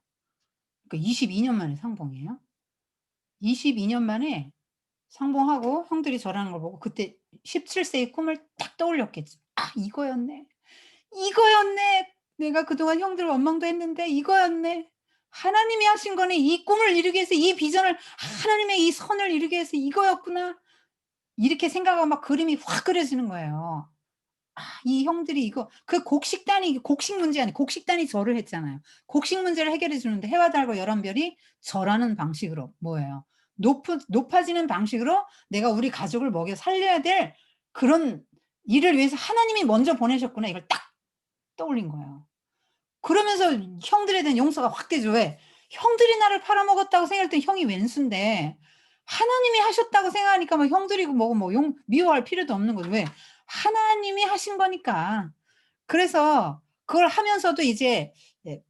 그러니까 22년 만에 상봉이에요. 22년 만에 상봉하고 형들이 저러는 걸 보고 그때 17 세의 꿈을 딱 떠올렸겠죠. '아, 이거였네. 이거였네. 내가 그동안 형들 원망도 했는데 이거였네. 하나님이 하신 거는 이 꿈을 이루기 위해서 이 비전을 하나님의 이 선을 이루기 위해서 이거였구나. 이렇게 생각하고 막 그림이 확 그려지는 거예요. 아 이 형들이 이거 그 곡식단이 곡식 문제 아니에요. 곡식단이 절을 했잖아요. 곡식 문제를 해결해 주는데 해와 달과 열한 별이 절하는 방식으로 뭐예요? 높아지는 방식으로 내가 우리 가족을 먹여 살려야 될 그런 일을 위해서 하나님이 먼저 보내셨구나. 이걸 딱 떠올린 거예요. 그러면서 형들에 대한 용서가 확 되죠. 왜? 형들이 나를 팔아먹었다고 생각할 땐 형이 왼수인데 하나님이 하셨다고 생각하니까 뭐 형들이고 뭐고 뭐 용 미워할 필요도 없는 거죠. 왜? 하나님이 하신 거니까. 그래서 그걸 하면서도 이제 네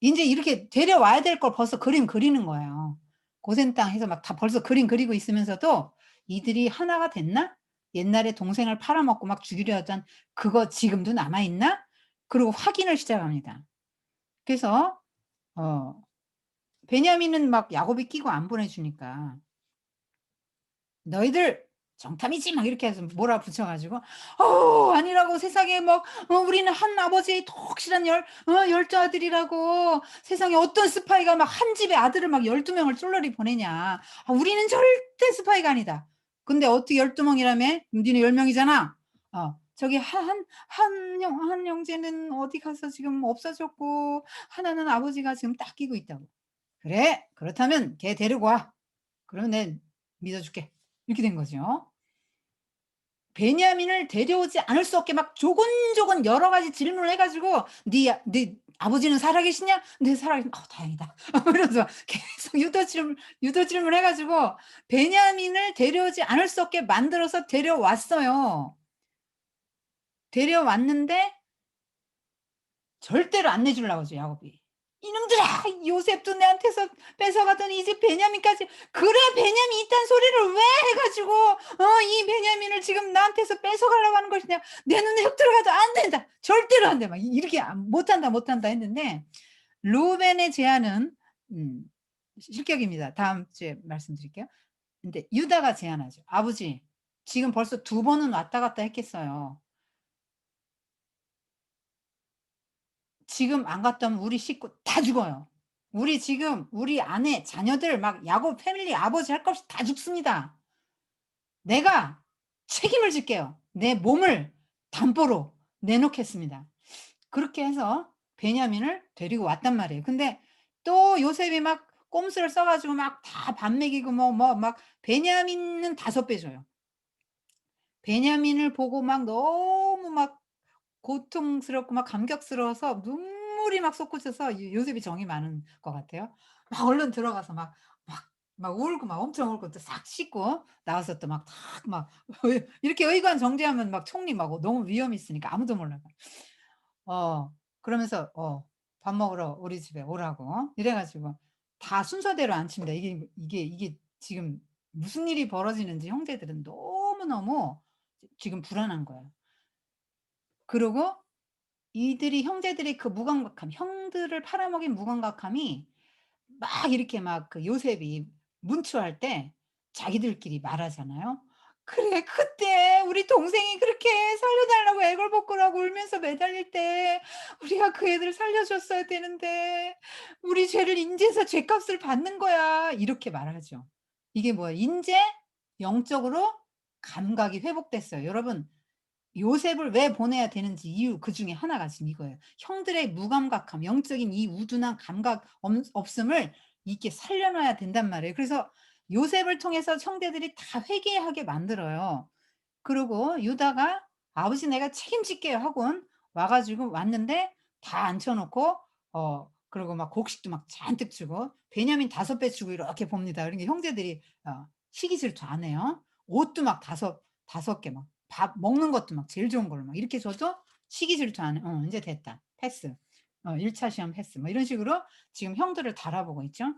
인제 이렇게 데려와야 될 걸 벌써 그림 그리는 거예요. 고센 땅 해서 막 다 벌써 그림 그리고 있으면서도 '이들이 하나가 됐나? 옛날에 동생을 팔아먹고 막 죽이려 하던 그거 지금도 남아 있나?' 그리고 확인을 시작합니다. 그래서 어 베냐민은 막 야곱이 끼고 안 보내 주니까 "너희들 정탐이지." 막 이렇게 해서 몰아붙여 가지고 아니라고 세상에 막 우리는 한 아버지의 독실한 12 아들이라고 세상에 어떤 스파이가 막 한 집에 아들을 막 12 명을 쫄러리 보내냐. 우리는 절대 스파이가 아니다. 근데 어떻게 12 명이라며? 니네 10 명이잖아. 저기 한 형제는 어디 가서 지금 없어졌고 하나는 아버지가 지금 딱 끼고 있다고. "그래. 그렇다면 걔 데리고 와. 그러면 내 믿어 줄게." 이렇게 된 거죠. 베냐민을 데려오지 않을 수 없게 막 조곤조곤 여러 가지 질문을 해 가지고 "네 아버지는 살아계시냐?" "네 살아계시" 다행이다." 이러면서 계속 유도 질문을 해 가지고 베냐민을 데려오지 않을 수 없게 만들어서 데려왔어요. 데려왔는데 절대로 안 내주려고 하죠 야곱이. "이놈들아 요셉도 내한테서 뺏어가더니 이제 베냐민까지 그래 베냐민 이딴 소리를 왜 해 가지고 이 베냐민을 지금 나한테서 뺏어가려고 하는 것이냐. 내 눈에 흙 들어가도 안 된다. 절대로 안 돼." 막 이렇게 "못한다, 못한다." 했는데 루벤의 제안은 음 실격입니다. 다음 주에 말씀드릴게요. 근데 유다가 제안하죠. "아버지 지금 벌써 두 번은 왔다 갔다 했겠어요. 지금 안 갔다 오면 우리 식구 다 죽어요. 우리 지금 우리 아내, 자녀들 막 야곱 패밀리 아버지 할 것 없이 다 죽습니다. 내가 책임을 질게요. 내 몸을 담보로 내놓겠습니다." 그렇게 해서 베냐민을 데리고 왔단 말이에요. 근데 또 요셉이 막 꼼수를 써 가지고 막 다 밥 먹이고 막 베냐민은 5배 줘요. 베냐민을 보고 막 너무 막 고통스럽고 막 감격스러워서 눈물이 막 솟구쳐서 요셉이 정이 많은 것 같아요. 막 얼른 들어가서 막 울고 막 엄청 울고 또 싹 씻고 나와서 또 막 탁 막 이렇게 의관정대하면 막 총리 막 너무 위험이 있으니까 아무도 몰라요. 그러면서 "밥 먹으러 우리 집에 오라고." 이래 가지고 다 순서대로 앉힙니다. 이게 지금 무슨 일이 벌어지는지 형제들은 너무너무 지금 불안한 거예요. 그러고 이들이 형제들이 그 무감각함 형들을 팔아먹인 무감각함이 막 이렇게 막 그 요셉이 문추할 때 자기들끼리 말하잖아요. "그래 그때 우리 동생이 그렇게 살려 달라고 애걸복걸하고 울면서 매달릴 때 우리가 그 애들 살려 줬어야 되는데 우리 죄를 인제해서 죗값을 받는 거야." 이렇게 말하죠. 이게 뭐야 인제 영적으로 감각이 회복됐어요. 여러분 요셉을 왜 보내야 되는지 이유 그중에 하나가 지금 이거예요. 형들의 무감각함, 영적인 이 우둔한 감각 없음을 이렇게 살려 놔야 된단 말이에요. 그래서 요셉을 통해서 형제들이 다 회개하게 만들어요. 그리고 유다가 "아버지 내가 책임질게요." 하고는 와 가지고 왔는데 다 앉혀 놓고 그리고 막 곡식도 막 잔뜩 주고 베냐민 5배 주고 이렇게 봅니다. 그러니까 형제들이 시기 질투 안 해요. 옷도 막 다섯 개 막 밥 먹는 것도 막 제일 좋은 걸로 막 이렇게 줘도 시기 질투 안 해. "인제 됐다. 패스. 1차 시험 패스." 뭐 이런 식으로 지금 형들을 달아보고 있죠.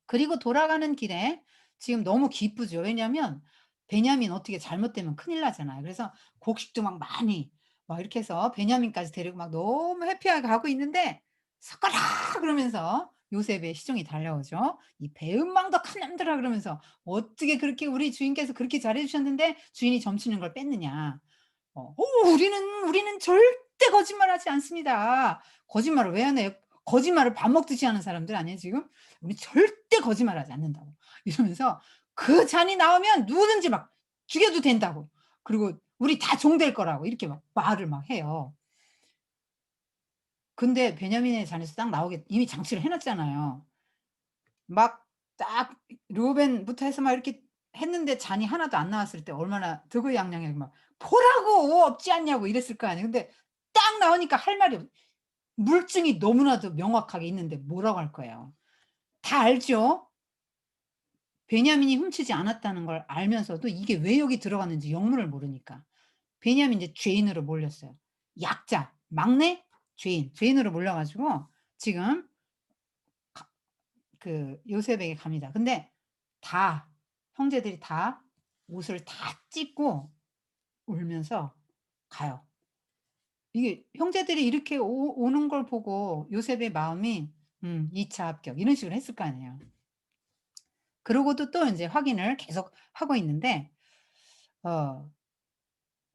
그리고 돌아가는 길에 지금 너무 기쁘죠. 왜냐하면 베냐민 어떻게 잘못되면 큰일 나잖아요. 그래서 곡식도 막 많이 막 이렇게 해서 베냐민까지 데리고 막 너무 해피하게 가고 있는데 "섞어라." 그러면서 요셉의 시종이 달려오죠. "이 배은망덕한 놈들아." 그러면서 "어떻게 그렇게 우리 주인께서 그렇게 잘해 주셨는데 주인이 점치는 걸 뺐느냐." 우리는 절대 거짓말하지 않습니다." 거짓말을 왜 안 해요? 거짓말을 밥 먹듯이 하는 사람들 아니에요 지금? "우리 절대 거짓말하지 않는다."고 이러면서 그 잔이 나오면 누구든지 막 죽여도 된다고. 그리고 "우리 다 종 될 거라고." 이렇게 막 말을 막 해요. 근데 베냐민의 잔에서 딱 나오게 이미 장치를 해 놨잖아요. 막 딱 르우벤부터 해서 막 이렇게 했는데 잔이 하나도 안 나왔을 때 얼마나 득의양양하게 막 "보라고 없지 않냐."고 이랬을 거 아니에요. 근데 딱 나오니까 할 말이 물증이 너무나도 명확하게 있는데 뭐라고 할 거예요. 다 알죠. 베냐민이 훔치지 않았다는 걸 알면서도 이게 왜 여기 들어갔는지 영문을 모르니까. 베냐민이 이제 죄인으로 몰렸어요. 약자, 막내, 죄인으로 몰려 가지고 지금 그 요셉에게 갑니다. 근데 다 형제들이 다 옷을 다 찢고 울면서 가요. 이게 형제들이 이렇게 오는 걸 보고 요셉의 마음이 2차 합격 이런 식으로 했을 거 아니에요. 그러고도 또 인제 확인을 계속 하고 있는데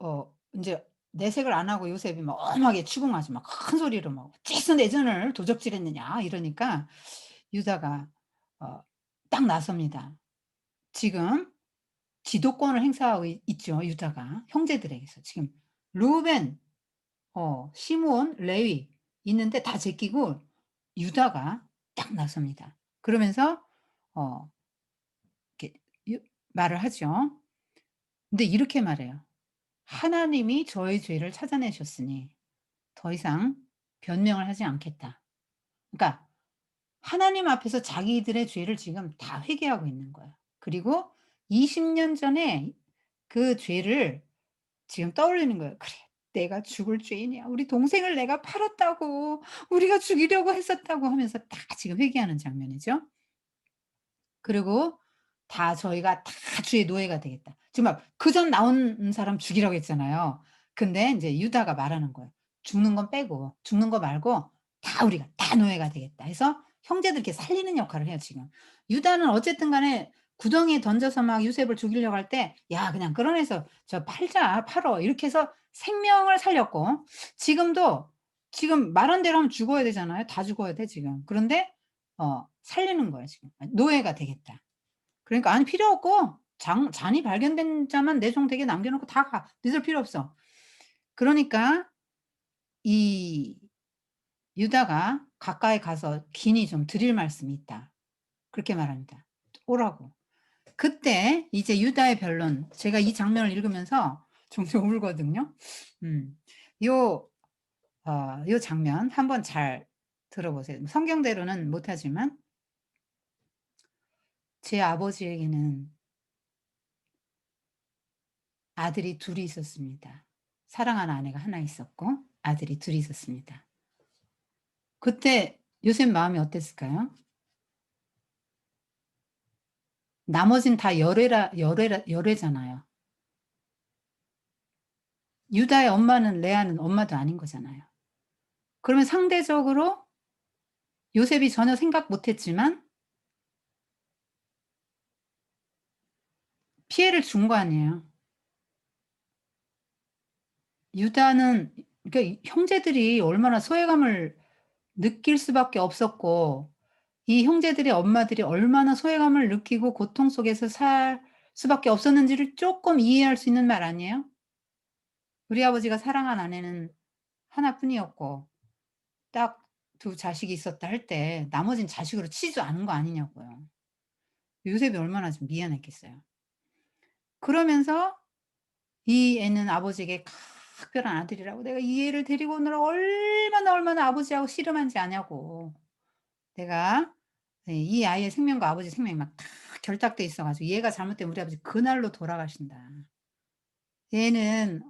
어 인제 내색을 안 하고 요셉이 막 엄하게 추궁하죠. 막 큰 소리로 막 "어째서 내 전을 도적질했느냐." 이러니까 유다가 어 딱 나섭니다. 지금 지도권을 행사하고 있죠, 유다가 형제들에게서. 지금 르우벤, 시므온, 레위 있는데 다 제끼고 유다가 딱 나섭니다. 그러면서 어 이렇게 말을 하죠. 근데 이렇게 말해요. "하나님이 저의 죄를 찾아내셨으니 더 이상 변명을 하지 않겠다." 그러니까 하나님 앞에서 자기들의 죄를 지금 다 회개하고 있는 거예요. 그리고 20년 전에 그 죄를 지금 떠올리는 거예요. '그래 내가 죽을 죄인이야. 우리 동생을 내가 팔았다고. 우리가 죽이려고 했었다고.' 하면서 다 지금 회개하는 장면이죠. 그리고 다 저희가 다 주의 노예가 되겠다. 지금 막 그전 나온 사람 죽이라고 했잖아요. 근데 인제 유다가 말하는 거예요. "죽는 건 빼고 죽는 거 말고 다 우리가 다 노예가 되겠다." 해서 형제들 이렇게 살리는 역할을 해요 지금. 유다는 어쨌든 간에 구덩이에 던져서 막 요셉을 죽이려고 할 때 "야 그냥 끌어내서 저 팔자. 팔어." 이렇게 해서 생명을 살렸고 지금도 지금 말한 대로 하면 죽어야 되잖아요. 다 죽어야 돼 지금. 그런데 살리는 거예요 지금. "노예가 되겠다." 그러니까 "아니 필요 없고 잔이 발견된 자만 내 종 되게 남겨 놓고 다 가. 너희들 필요 없어." 그러니까 이 유다가 가까이 가서 "긴히 좀 드릴 말씀이 있다." 그렇게 말합니다. 오라고. 그때 이제 유다의 변론 제가 이 장면을 읽으면서 종종 울거든요. 음. 요 요 장면 한번 잘 들어보세요. 성경대로는 못하지만 제 아버지에게는 아들이 둘이 있었습니다. 사랑하는 아내가 하나 있었고 아들이 둘이 있었습니다. 그때 요셉 마음이 어땠을까요? 나머진 다 열애잖아요. 유다의 엄마는 레아는 엄마도 아닌 거잖아요. 그러면 상대적으로 요셉이 전혀 생각 못 했지만 피해를 준 거 아니에요. 유다는 그러니까 형제들이 얼마나 소외감을 느낄 수밖에 없었고 이 형제들의 엄마들이 얼마나 소외감을 느끼고 고통 속에서 살 수밖에 없었는지를 쪼끔 이해할 수 있는 말 아니에요? 우리 아버지가 사랑한 아내는 하나뿐이었고 딱 두 자식이 있었다 할 때 나머진 자식으로 치지도 않은 거 아니냐고요. 요셉이 얼마나 좀 미안했겠어요. 그러면서 이 애는 아버지에게 각별한 아들이라고 내가 이 애를 데리고 오느라 얼마나 아버지하고 씨름한지 아냐고. 내가 이 아이의 생명과 아버지 생명이 막 다 결탁돼 있어 가지고 얘가 잘못되면 우리 아버지 그날로 돌아가신다. 얘는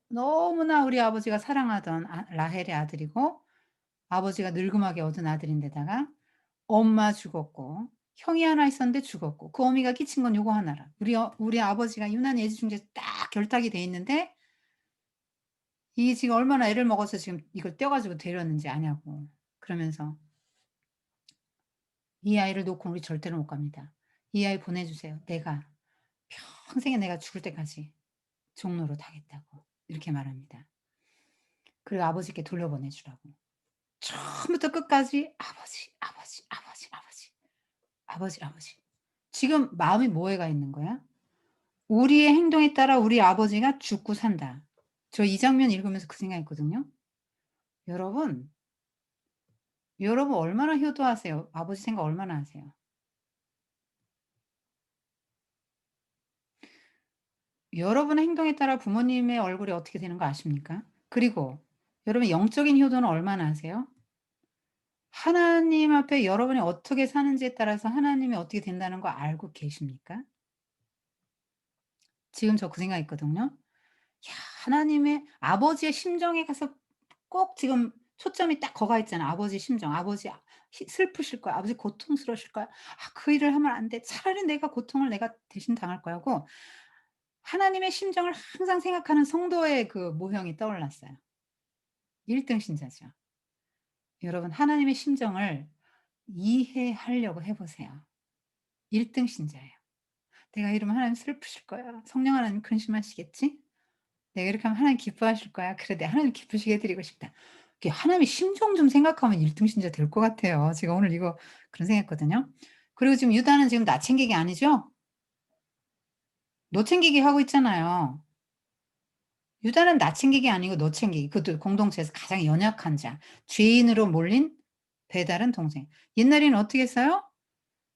너무나 우리 아버지가 사랑하던 라헬의 아들이고 아버지가 늙음하게 얻은 아들인데다가 엄마 죽었고 형이 하나 있었는데 죽었고 그 어미가 끼친 건 요거 하나라. 우리 아버지가 유난히 애지중지해서 딱 결탁이 돼 있는데 이게 지금 얼마나 애를 먹어서 지금 이걸 떼어 가지고 데렸는지 아냐고. 그러면서 "이 아이를 놓고 우리 절대로 못 갑니다. 이 아이 보내 주세요. 내가 평생에 내가 죽을 때까지 종노릇 하겠다고." 이렇게 말합니다. 그리고 아버지께 돌려보내 주라고. 처음부터 끝까지 아버지, 아버지, 아버지, 아버지, 아버지, 아버지. 지금 마음이 뭐에 가 있는 거야? 우리의 행동에 따라 우리 아버지가 죽고 산다. 저 이 장면 읽으면서 그 생각했거든요. 여러분, 여러분 얼마나 효도하세요? 아버지 생각 얼마나 하세요? 여러분의 행동에 따라 부모님의 얼굴이 어떻게 되는 거 아십니까? 그리고 여러분 영적인 효도는 얼마나 하세요? 하나님 앞에 여러분이 어떻게 사는지에 따라서 하나님이 어떻게 된다는 거 알고 계십니까? 지금 저 그 생각했거든요. 야, 하나님의 아버지의 심정에 가서 꼭 지금 초점이 딱 거가 있잖아. 아버지 심정. 아버지 슬프실 거야. 아버지 고통스러우실 거야. '아 그 일을 하면 안 돼. 차라리 내가 고통을 내가 대신 당할 거야.' 하고 하나님의 심정을 항상 생각하는 성도의 그 모형이 떠올랐어요. 1등 신자죠. 여러분 하나님의 심정을 이해하려고 해 보세요. 1등 신자예요. '내가 이러면 하나님 슬프실 거야. 성령 하나님 근심하시겠지? 내가 이렇게 하면 하나님 기뻐하실 거야. 그래 내가 하나님 기쁘시게 해 드리고 싶다.' 이렇게 하나님의 심정 좀 생각하면 1등 신자 될 것 같아요. 제가 오늘 이거 그런 생각했거든요. 그리고 지금 유다는 지금 나 챙기기 아니죠? 너 챙기기 하고 있잖아요. 유다는 나 챙기기 아니고 너 챙기기. 그것도 공동체에서 가장 연약한 자. 죄인으로 몰린 배다른 동생. 옛날에는 어떻게 했어요?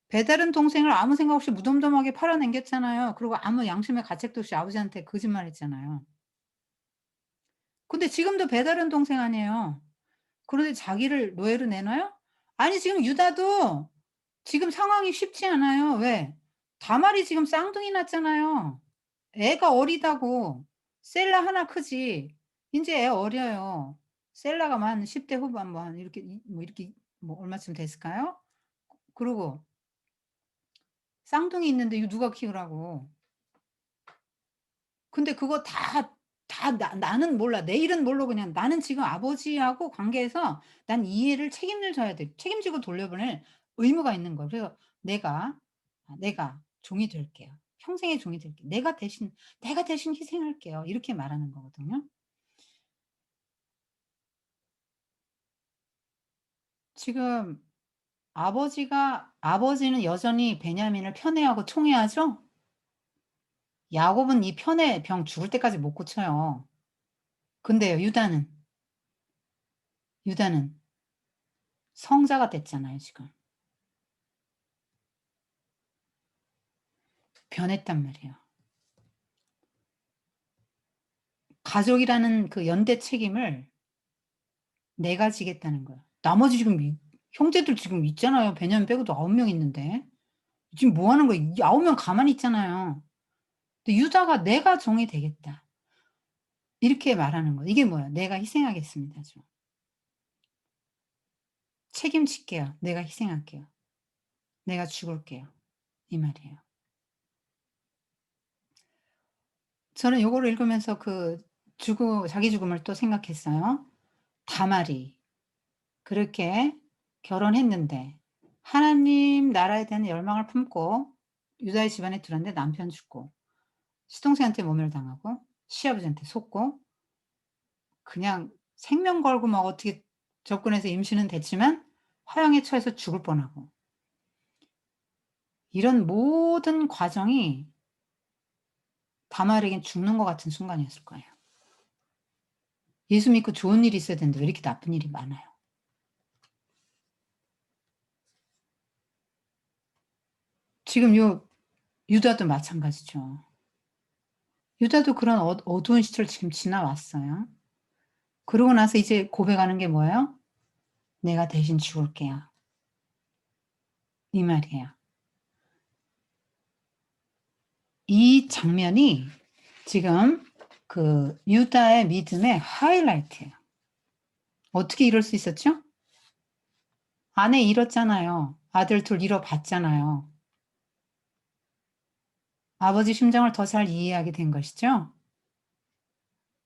배다른 동생을 아무 생각 없이 무덤덤하게 팔아넘겼잖아요. 그리고 아무 양심의 가책도 없이 아버지한테 거짓말했잖아요. 근데 지금도 배다른 동생 아니에요. 그런데 자기를 노예로 내놔요? 아니 지금 유다도 지금 상황이 쉽지 않아요. 왜? 다말이 지금 쌍둥이 낳았잖아요. 애가 어리다고. 셀라 하나 크지. 인제 애 어려요. 셀라가 뭐 한 10대 후반 뭐 한 이렇게 이렇게 뭐 얼마쯤 됐을까요? 그러고 쌍둥이 있는데 이거 누가 키우라고. 근데 그거 다 나는 몰라. 내 일은 모르고 그냥 나는 지금 아버지하고 관계에서 난 이 일을 책임을 져야 돼. 책임지고 돌려보낼 의무가 있는 거예요. 그래서 내가 종이 될게요. 평생의 종이 될게요. 내가 대신 희생할게요." 이렇게 말하는 거거든요. 지금 아버지는 여전히 베냐민을 편애하고 총애하죠? 야곱은 이 편애 병 죽을 때까지 못 고쳐요. 근데요 유다는 성자가 됐잖아요 지금. 변했단 말이에요. 가족이라는 그 연대 책임을 내가 지겠다는 거야. 나머지 지금 형제들 지금 있잖아요. 베냐민 빼고도 9명 있는데. 지금 뭐 하는 거야? 이 9명 가만히 있잖아요. 근데 유다가 "내가 종이 되겠다." 이렇게 말하는 거예요. 이게 뭐야? "내가 희생하겠습니다."죠. "책임질게요. 내가 희생할게요. 내가 죽을게요." 이 말이에요. 저는 요거를 읽으면서 자기 죽음을 또 생각했어요. 다말이 그렇게 결혼했는데 하나님 나라에 대한 열망을 품고 유다의 집안에 들어왔는데 남편 죽고 시동생한테 모멸당하고 시아버지한테 속고 그냥 생명 걸고 막 어떻게 접근해서 임신은 됐지만 화형에 처해서 죽을 뻔하고 이런 모든 과정이 다말에겐 죽는 것 같은 순간이었을 거예요. 예수 믿고 좋은 일이 있어야 되는데 왜 이렇게 나쁜 일이 많아요. 지금 유다도 마찬가지죠. 유다도 그런 어두운 시절 지금 지나왔어요. 그러고 나서 이제 고백하는 게 뭐예요? "내가 대신 죽을게요." 이 말이에요. 이 장면이 지금 유다의 믿음의 하이라이트예요. 어떻게 이럴 수 있었죠? 아내 잃었잖아요. 아들 둘 잃어봤잖아요. 아버지 심정을 더 잘 이해하게 된 것이죠.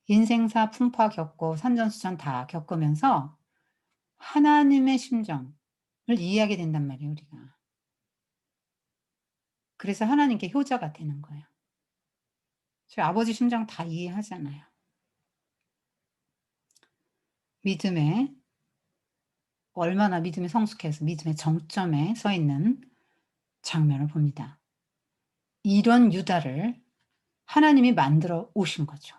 인생사 풍파 겪고 산전수전 다 겪으면서 하나님의 심정을 이해하게 된단 말이에요 우리가. 그래서 하나님께 효자가 되는 거예요. 저희 아버지 심정 다 이해하잖아요. 믿음에 얼마나 믿음이 성숙해서 믿음의 정점에 서 있는 장면을 봅니다. 이런 유다를 하나님이 만들어 오신 거죠.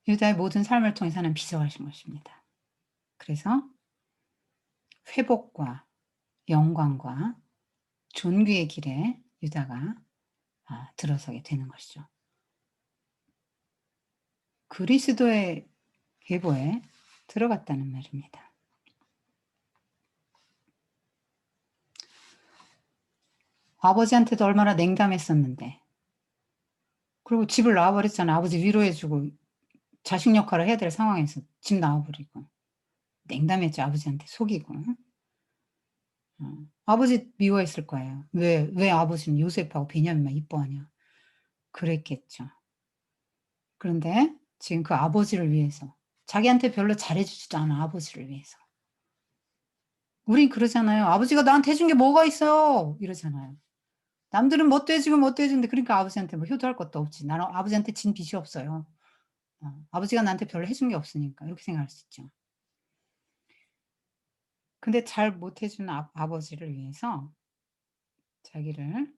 유다의 모든 삶을 통해서 하나님 빚어가신 것입니다. 그래서 회복과 영광과 존귀의 길에 유다가 들어서게 되는 것이죠. 그리스도의 계보에 들어갔다는 말입니다. 아버지한테도 얼마나 냉담했었는데, 그리고 집을 나와버렸잖아. 아버지 위로해주고 자식 역할을 해야 될 상황에서 집 나와버리고 냉담했죠. 아버지한테 속이고. 아버지 미워했을 거예요. 왜 아버지는 요셉하고 베냐민만 이뻐하냐. 그랬겠죠. 그런데 지금 그 아버지를 위해서, 자기한테 별로 잘해주지도 않아. 아버지를 위해서. 우린 그러잖아요. 아버지가 나한테 해준 게 뭐가 있어 이러잖아요. 남들은 뭣도 해주고 뭣도 해주는데, 그러니까 아버지한테 뭐 효도할 것도 없지. 나는 아버지한테 진 빚이 없어요. 아버지가 나한테 별로 해준 게 없으니까, 이렇게 생각할 수 있죠. 근데 잘 못해주는 아버지를 위해서 자기를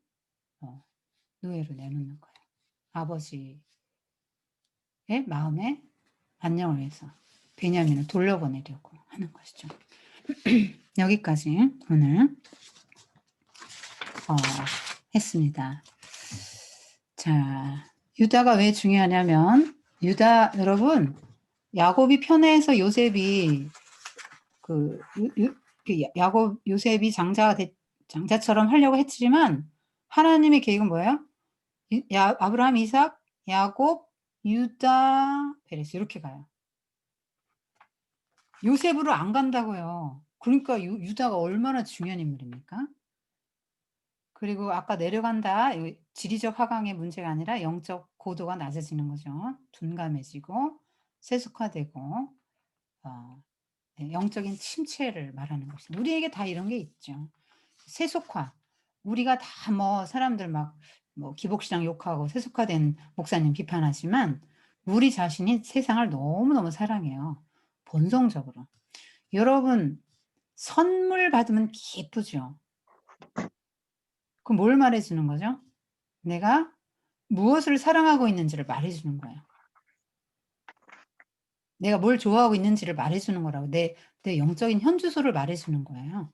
노예로 내놓는 거예요. 아버지의 마음의 안녕을 위해서 베냐민을 돌려보내려고 하는 것이죠. 여기까지 오늘 했습니다. 자, 유다가 왜 중요하냐면, 유다 여러분, 야곱이 편애해서 요셉이 야곱 요셉이 장자처럼 하려고 했지만 하나님의 계획은 뭐예요? 아브라함, 이삭, 야곱, 유다, 베레스 이렇게 가요. 요셉으로 안 간다고요. 그러니까 유다가 얼마나 중요한 인물입니까? 그리고 아까 내려간다, 지리적 하강의 문제가 아니라 영적 고도가 낮아지는 거죠. 둔감해지고 세속화되고 영적인 침체를 말하는 것입니다. 우리에게 다 이런 게 있죠. 세속화. 우리가 다 뭐 사람들 막 뭐 기복신앙 욕하고 세속화된 목사님 비판하지만 우리 자신이 세상을 너무너무 사랑해요. 본성적으로. 여러분, 선물 받으면 기쁘죠. 그럼 뭘 말해주는 거죠? 내가 무엇을 사랑하고 있는지를 말해주는 거예요. 내가 뭘 좋아하고 있는지를 말해주는 거라고. 내 영적인 현주소를 말해주는 거예요.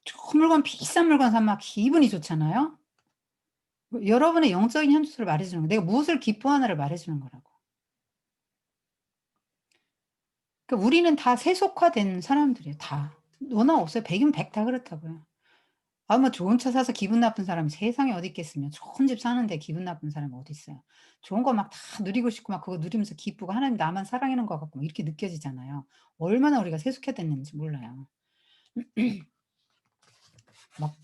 좋은 물건, 비싼 물건 사면 막 기분이 좋잖아요. 여러분의 영적인 현주소를 말해주는 거예요. 내가 무엇을 기뻐하나를 말해주는 거라고. 그러니까 우리는 다 세속화된 사람들이에요. 다. 너나 없어요. 100이면 100 다 그렇다고요. 뭐 좋은 차 사서 기분 나쁜 사람이 세상에 어디 있겠으며, 좋은 집 사는데 기분 나쁜 사람이 어디 있어요. 좋은 거 막 다 누리고 싶고 막 그거 누리면서 기쁘고 하나님 나만 사랑하는 것 같고 이렇게 느껴지잖아요. 얼마나 우리가 세속화됐는지 몰라요. 막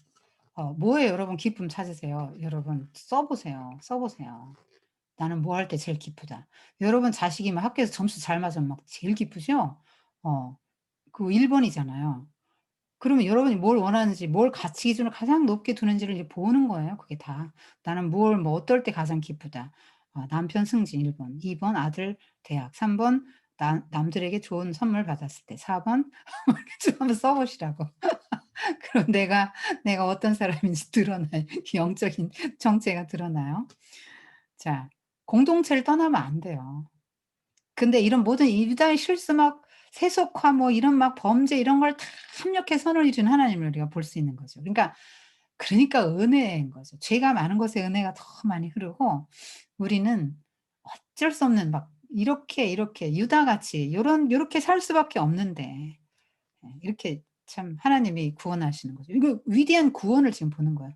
뭐에 여러분 기쁨 찾으세요? 여러분 써보세요. 써보세요. 나는 뭐 할 때 제일 기쁘다. 여러분 자식이 막 학교에서 점수 잘 맞으면 막 제일 기쁘죠? 그 1번이잖아요. 그러면 여러분이 뭘 원하는지, 뭘 가치 기준을 가장 높게 두는지를 이제 보는 거예요. 그게 다. 나는 뭐 어떨 때 가장 기쁘다. 남편 승진 1번, 2번 아들 대학, 3번 남들에게 좋은 선물 받았을 때, 4번 좀 한번 써보시라고. 그럼 내가 어떤 사람인지 드러나요. 영적인 정체가 드러나요. 자, 공동체를 떠나면 안 돼요. 근데 이런 모든 유다의 실수 막 세속화 뭐 이런 막 범죄 이런 걸 다 합력해 선을 이룬 하나님을 우리가 볼 수 있는 거죠. 그러니까 은혜인 거죠. 죄가 많은 곳에 은혜가 더 많이 흐르고 우리는 어쩔 수 없는 막 이렇게 유다같이 요렇게 살 수밖에 없는데 이렇게 참 하나님이 구원하시는 거죠. 이거 위대한 구원을 지금 보는 거예요.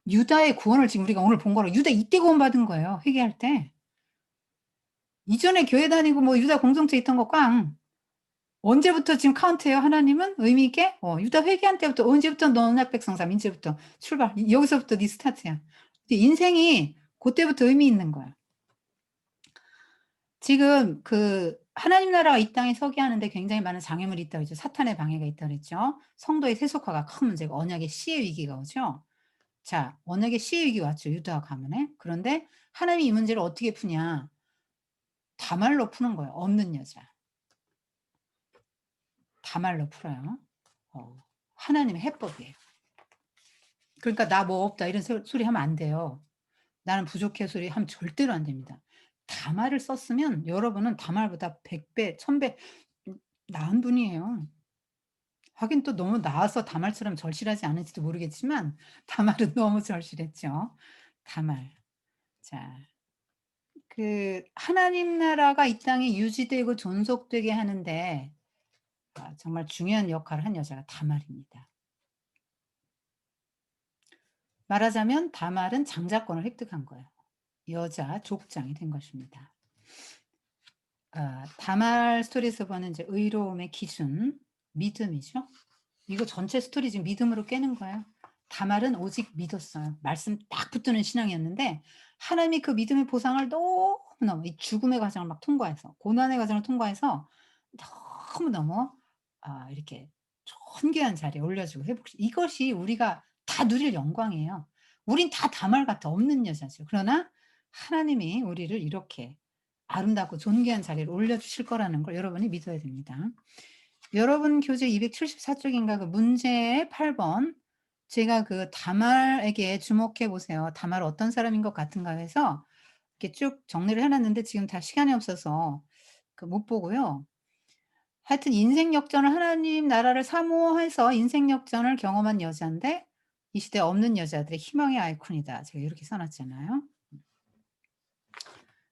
유다의 구원을 지금 우리가 오늘 본 거로 유다 이때 구원받은 거예요, 회개할 때. 이전에 교회 다니고 뭐 유다 공동체 있던 거 꽝. 언제부터 지금 카운트해요, 하나님은? 의미 있게? 유다 회개한 때부터, 언제부터 너 언약 백성 삼, 이제부터 출발. 여기서부터 네 스타트야. 인생이 그때부터 의미 있는 거야. 지금 하나님 나라가 이 땅에 서게 하는데 굉장히 많은 장애물이 있다고 했죠. 사탄의 방해가 있다고 그랬죠. 성도의 세속화가 큰 문제고 언약의 시의 위기가 오죠. 자, 언에게 시액이 왔죠, 유다 가문에. 그런데 하나님이 이 문제를 어떻게 푸냐? 다말로 푸는 거예요. 없는 여자. 다말로 풀어요. 하나님의 해법이에요. 그러니까 "나 뭐 없다." 이런 소리 하면 안 돼요. "나는 부족해." 소리 하면 절대로 안 됩니다. 다말을 썼으면 여러분은 다말보다 100 배, 1000배 나은 분이에요. 하긴 또 너무 나아서 다말처럼 절실하지 않을지도 모르겠지만 다말은 너무 절실했죠. 다말. 자, 하나님 나라가 이 땅에 유지되고 존속되게 하는데 정말 중요한 역할을 한 여자가 다말입니다. 말하자면 다말은 장자권을 획득한 거예요. 여자 족장이 된 것입니다. 다말 스토리에서 보는 이제 의로움의 기준, 믿음이죠. 이거 전체 스토리 지금 믿음으로 깨는 거예요. 다말은 오직 믿었어요. 말씀 딱 붙드는 신앙이었는데 하나님이 그 믿음의 보상을 너무너무 이 죽음의 과정을 막 통과해서 고난의 과정을 통과해서 너무너무 이렇게 존귀한 자리에 올려주고 회복시 이것이 우리가 다 누릴 영광이에요. 우린 다 다말 같아 없는 여자죠. 그러나 하나님이 우리를 이렇게 아름답고 존귀한 자리로 올려주실 거라는 걸 여러분이 믿어야 됩니다. 여러분 교재 274 쪽인가 그 문제 8 번 제가 그 다말에게 주목해 보세요. 다말 어떤 사람인 것 같은가 해서 이렇게 쭉 정리를 해 놨는데 지금 다 시간이 없어서 못 보고요. 하여튼 인생 역전을 하나님 나라를 사모해서 인생 역전을 경험한 여자인데 이 시대에 없는 여자들의 희망의 아이콘이다. 제가 이렇게 써 놨잖아요.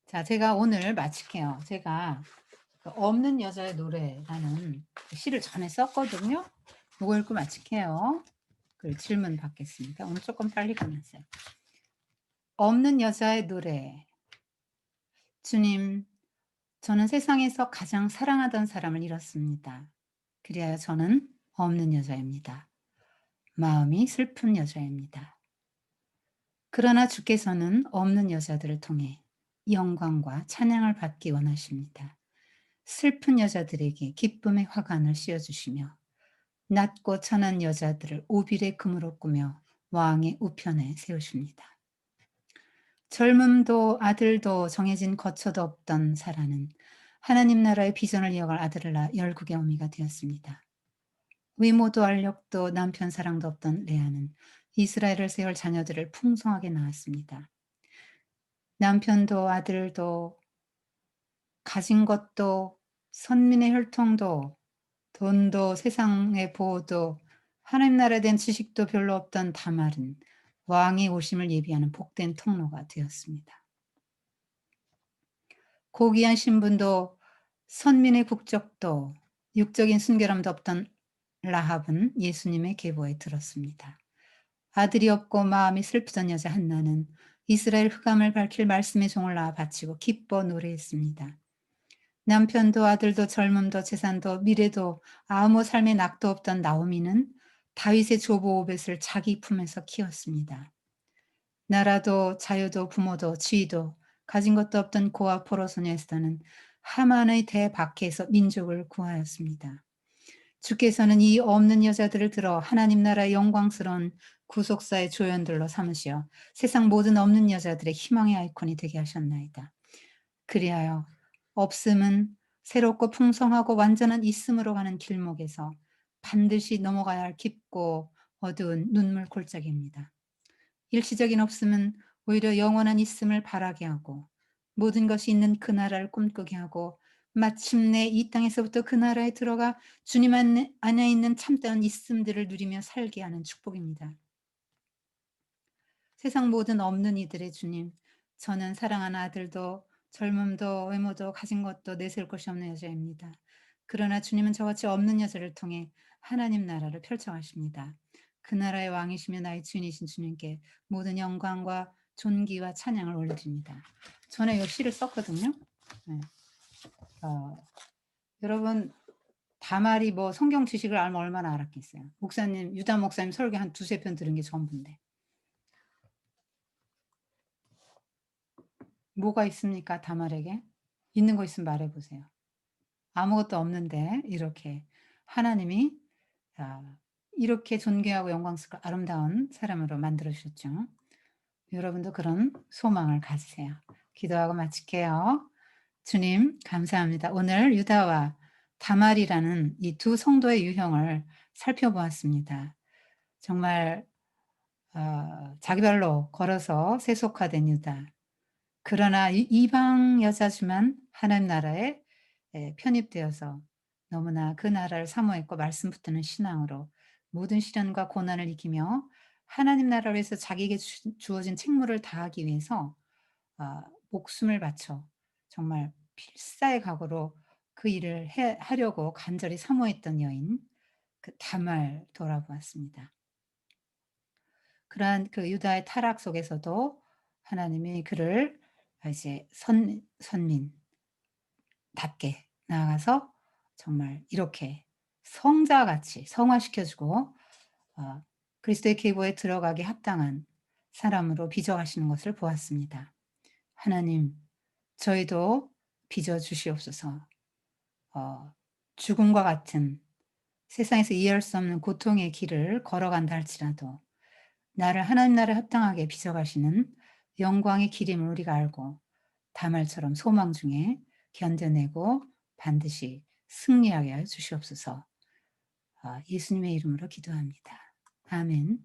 자, 제가 오늘 마칠게요. 제가 없는 여자의 노래라는 시를 전에 썼거든요. 요거 읽고 마칠게요. 질문 받겠습니다. 오늘 조금 빨리 끝났어요. 없는 여자의 노래. 주님, 저는 세상에서 가장 사랑하던 사람을 잃었습니다. 그리하여 저는 없는 여자입니다. 마음이 슬픈 여자입니다. 그러나 주께서는 없는 여자들을 통해 영광과 찬양을 받기 원하십니다. 슬픈 여자들에게 기쁨의 화관을 씌워주시며 낮고 천한 여자들을 오빌의 금으로 꾸며 왕의 우편에 세우십니다. 젊음도 아들도 정해진 거처도 없던 사라는 하나님 나라의 비전을 이어갈 아들을 낳아 열국의 어미가 되었습니다. 외모도 알력도 남편 사랑도 없던 레아는 이스라엘을 세울 자녀들을 풍성하게 낳았습니다. 남편도 아들도 가진 것도 선민의 혈통도 돈도 세상의 보호도 하나님 나라에 대한 지식도 별로 없던 다말은 왕의 오심을 예비하는 복된 통로가 되었습니다. 고귀한 신분도 선민의 국적도 육적인 순결함도 없던 라합은 예수님의 계보에 들었습니다. 아들이 없고 마음이 슬프던 여자 한나는 이스라엘 흑암을 밝힐 말씀의 종을 낳아 바치고 기뻐 노래했습니다. 남편도 아들도 젊음도 재산도 미래도 아무 삶의 낙도 없던 나오미는 다윗의 조보 오벳을 자기 품에서 키웠습니다. 나라도 자유도 부모도 지위도 가진 것도 없던 고아 포로 소녀 에스더는 하만의 대박해에서 민족을 구하였습니다. 주께서는 이 없는 여자들을 들어 하나님 나라의 영광스러운 구속사의 조연들로 삼으시어 세상 모든 없는 여자들의 희망의 아이콘이 되게 하셨나이다. 그리하여 없음은 새롭고 풍성하고 완전한 있음으로 가는 길목에서 반드시 넘어가야 할 깊고 어두운 눈물 골짜기입니다. 일시적인 없음은 오히려 영원한 있음을 바라게 하고 모든 것이 있는 그 나라를 꿈꾸게 하고 마침내 이 땅에서부터 그 나라에 들어가 주님 안에 있는 참다운 있음들을 누리며 살게 하는 축복입니다. 세상 모든 없는 이들의 주님, 저는 사랑하는 아들도 젊음도 외모도 가진 것도 내세울 것이 없는 여자입니다. 그러나 주님은 저같이 없는 여자를 통해 하나님 나라를 펼쳐가십니다. 그 나라의 왕이시며 나의 주인이신 주님께 모든 영광과 존귀와 찬양을 올려드립니다. 전에 이 시를 썼거든요. 네. 여러분 다말이 뭐 성경 지식을 알면 얼마나 알았겠어요. 목사님, 유다 목사님 설교 한 두세 편 들은 게 전부인데. 뭐가 있습니까? 다말에게? 있는 거 있으면 말해 보세요. 아무것도 없는데 이렇게 하나님이 이렇게 존귀하고 영광스럽고 아름다운 사람으로 만들어 주셨죠. 여러분도 그런 소망을 가지세요. 기도하고 마칠게요. 주님 감사합니다. 오늘 유다와 다말이라는 이 두 성도의 유형을 살펴보았습니다. 정말 자기 발로 걸어서 세속화된 유다. 그러나 이방 여자지만 하나님 나라에 편입되어서 너무나 그 나라를 사모했고 말씀 붙드는 신앙으로 모든 시련과 고난을 이기며 하나님 나라를 위해서 자기에게 주어진 책무를 다하기 위해서 목숨을 바쳐 정말 필사의 각오로 그 일을 하려고 간절히 사모했던 여인 그 다말 돌아보았습니다. 그러한 그 유다의 타락 속에서도 하나님이 그를 이제 선민답게 나아가서 정말 이렇게 성자같이 성화시켜 주고 그리스도의 계보에 들어가기 합당한 사람으로 빚어가시는 것을 보았습니다. 하나님, 저희도 빚어 주시옵소서. 죽음과 같은 세상에서 이해할 수 없는 고통의 길을 걸어간다 할지라도 나를 하나님 나라에 합당하게 빚어가시는 영광의 길임을 우리가 알고 다말처럼 소망 중에 견뎌내고 반드시 승리하게 하여 주시옵소서. 예수님의 이름으로 기도합니다. 아멘.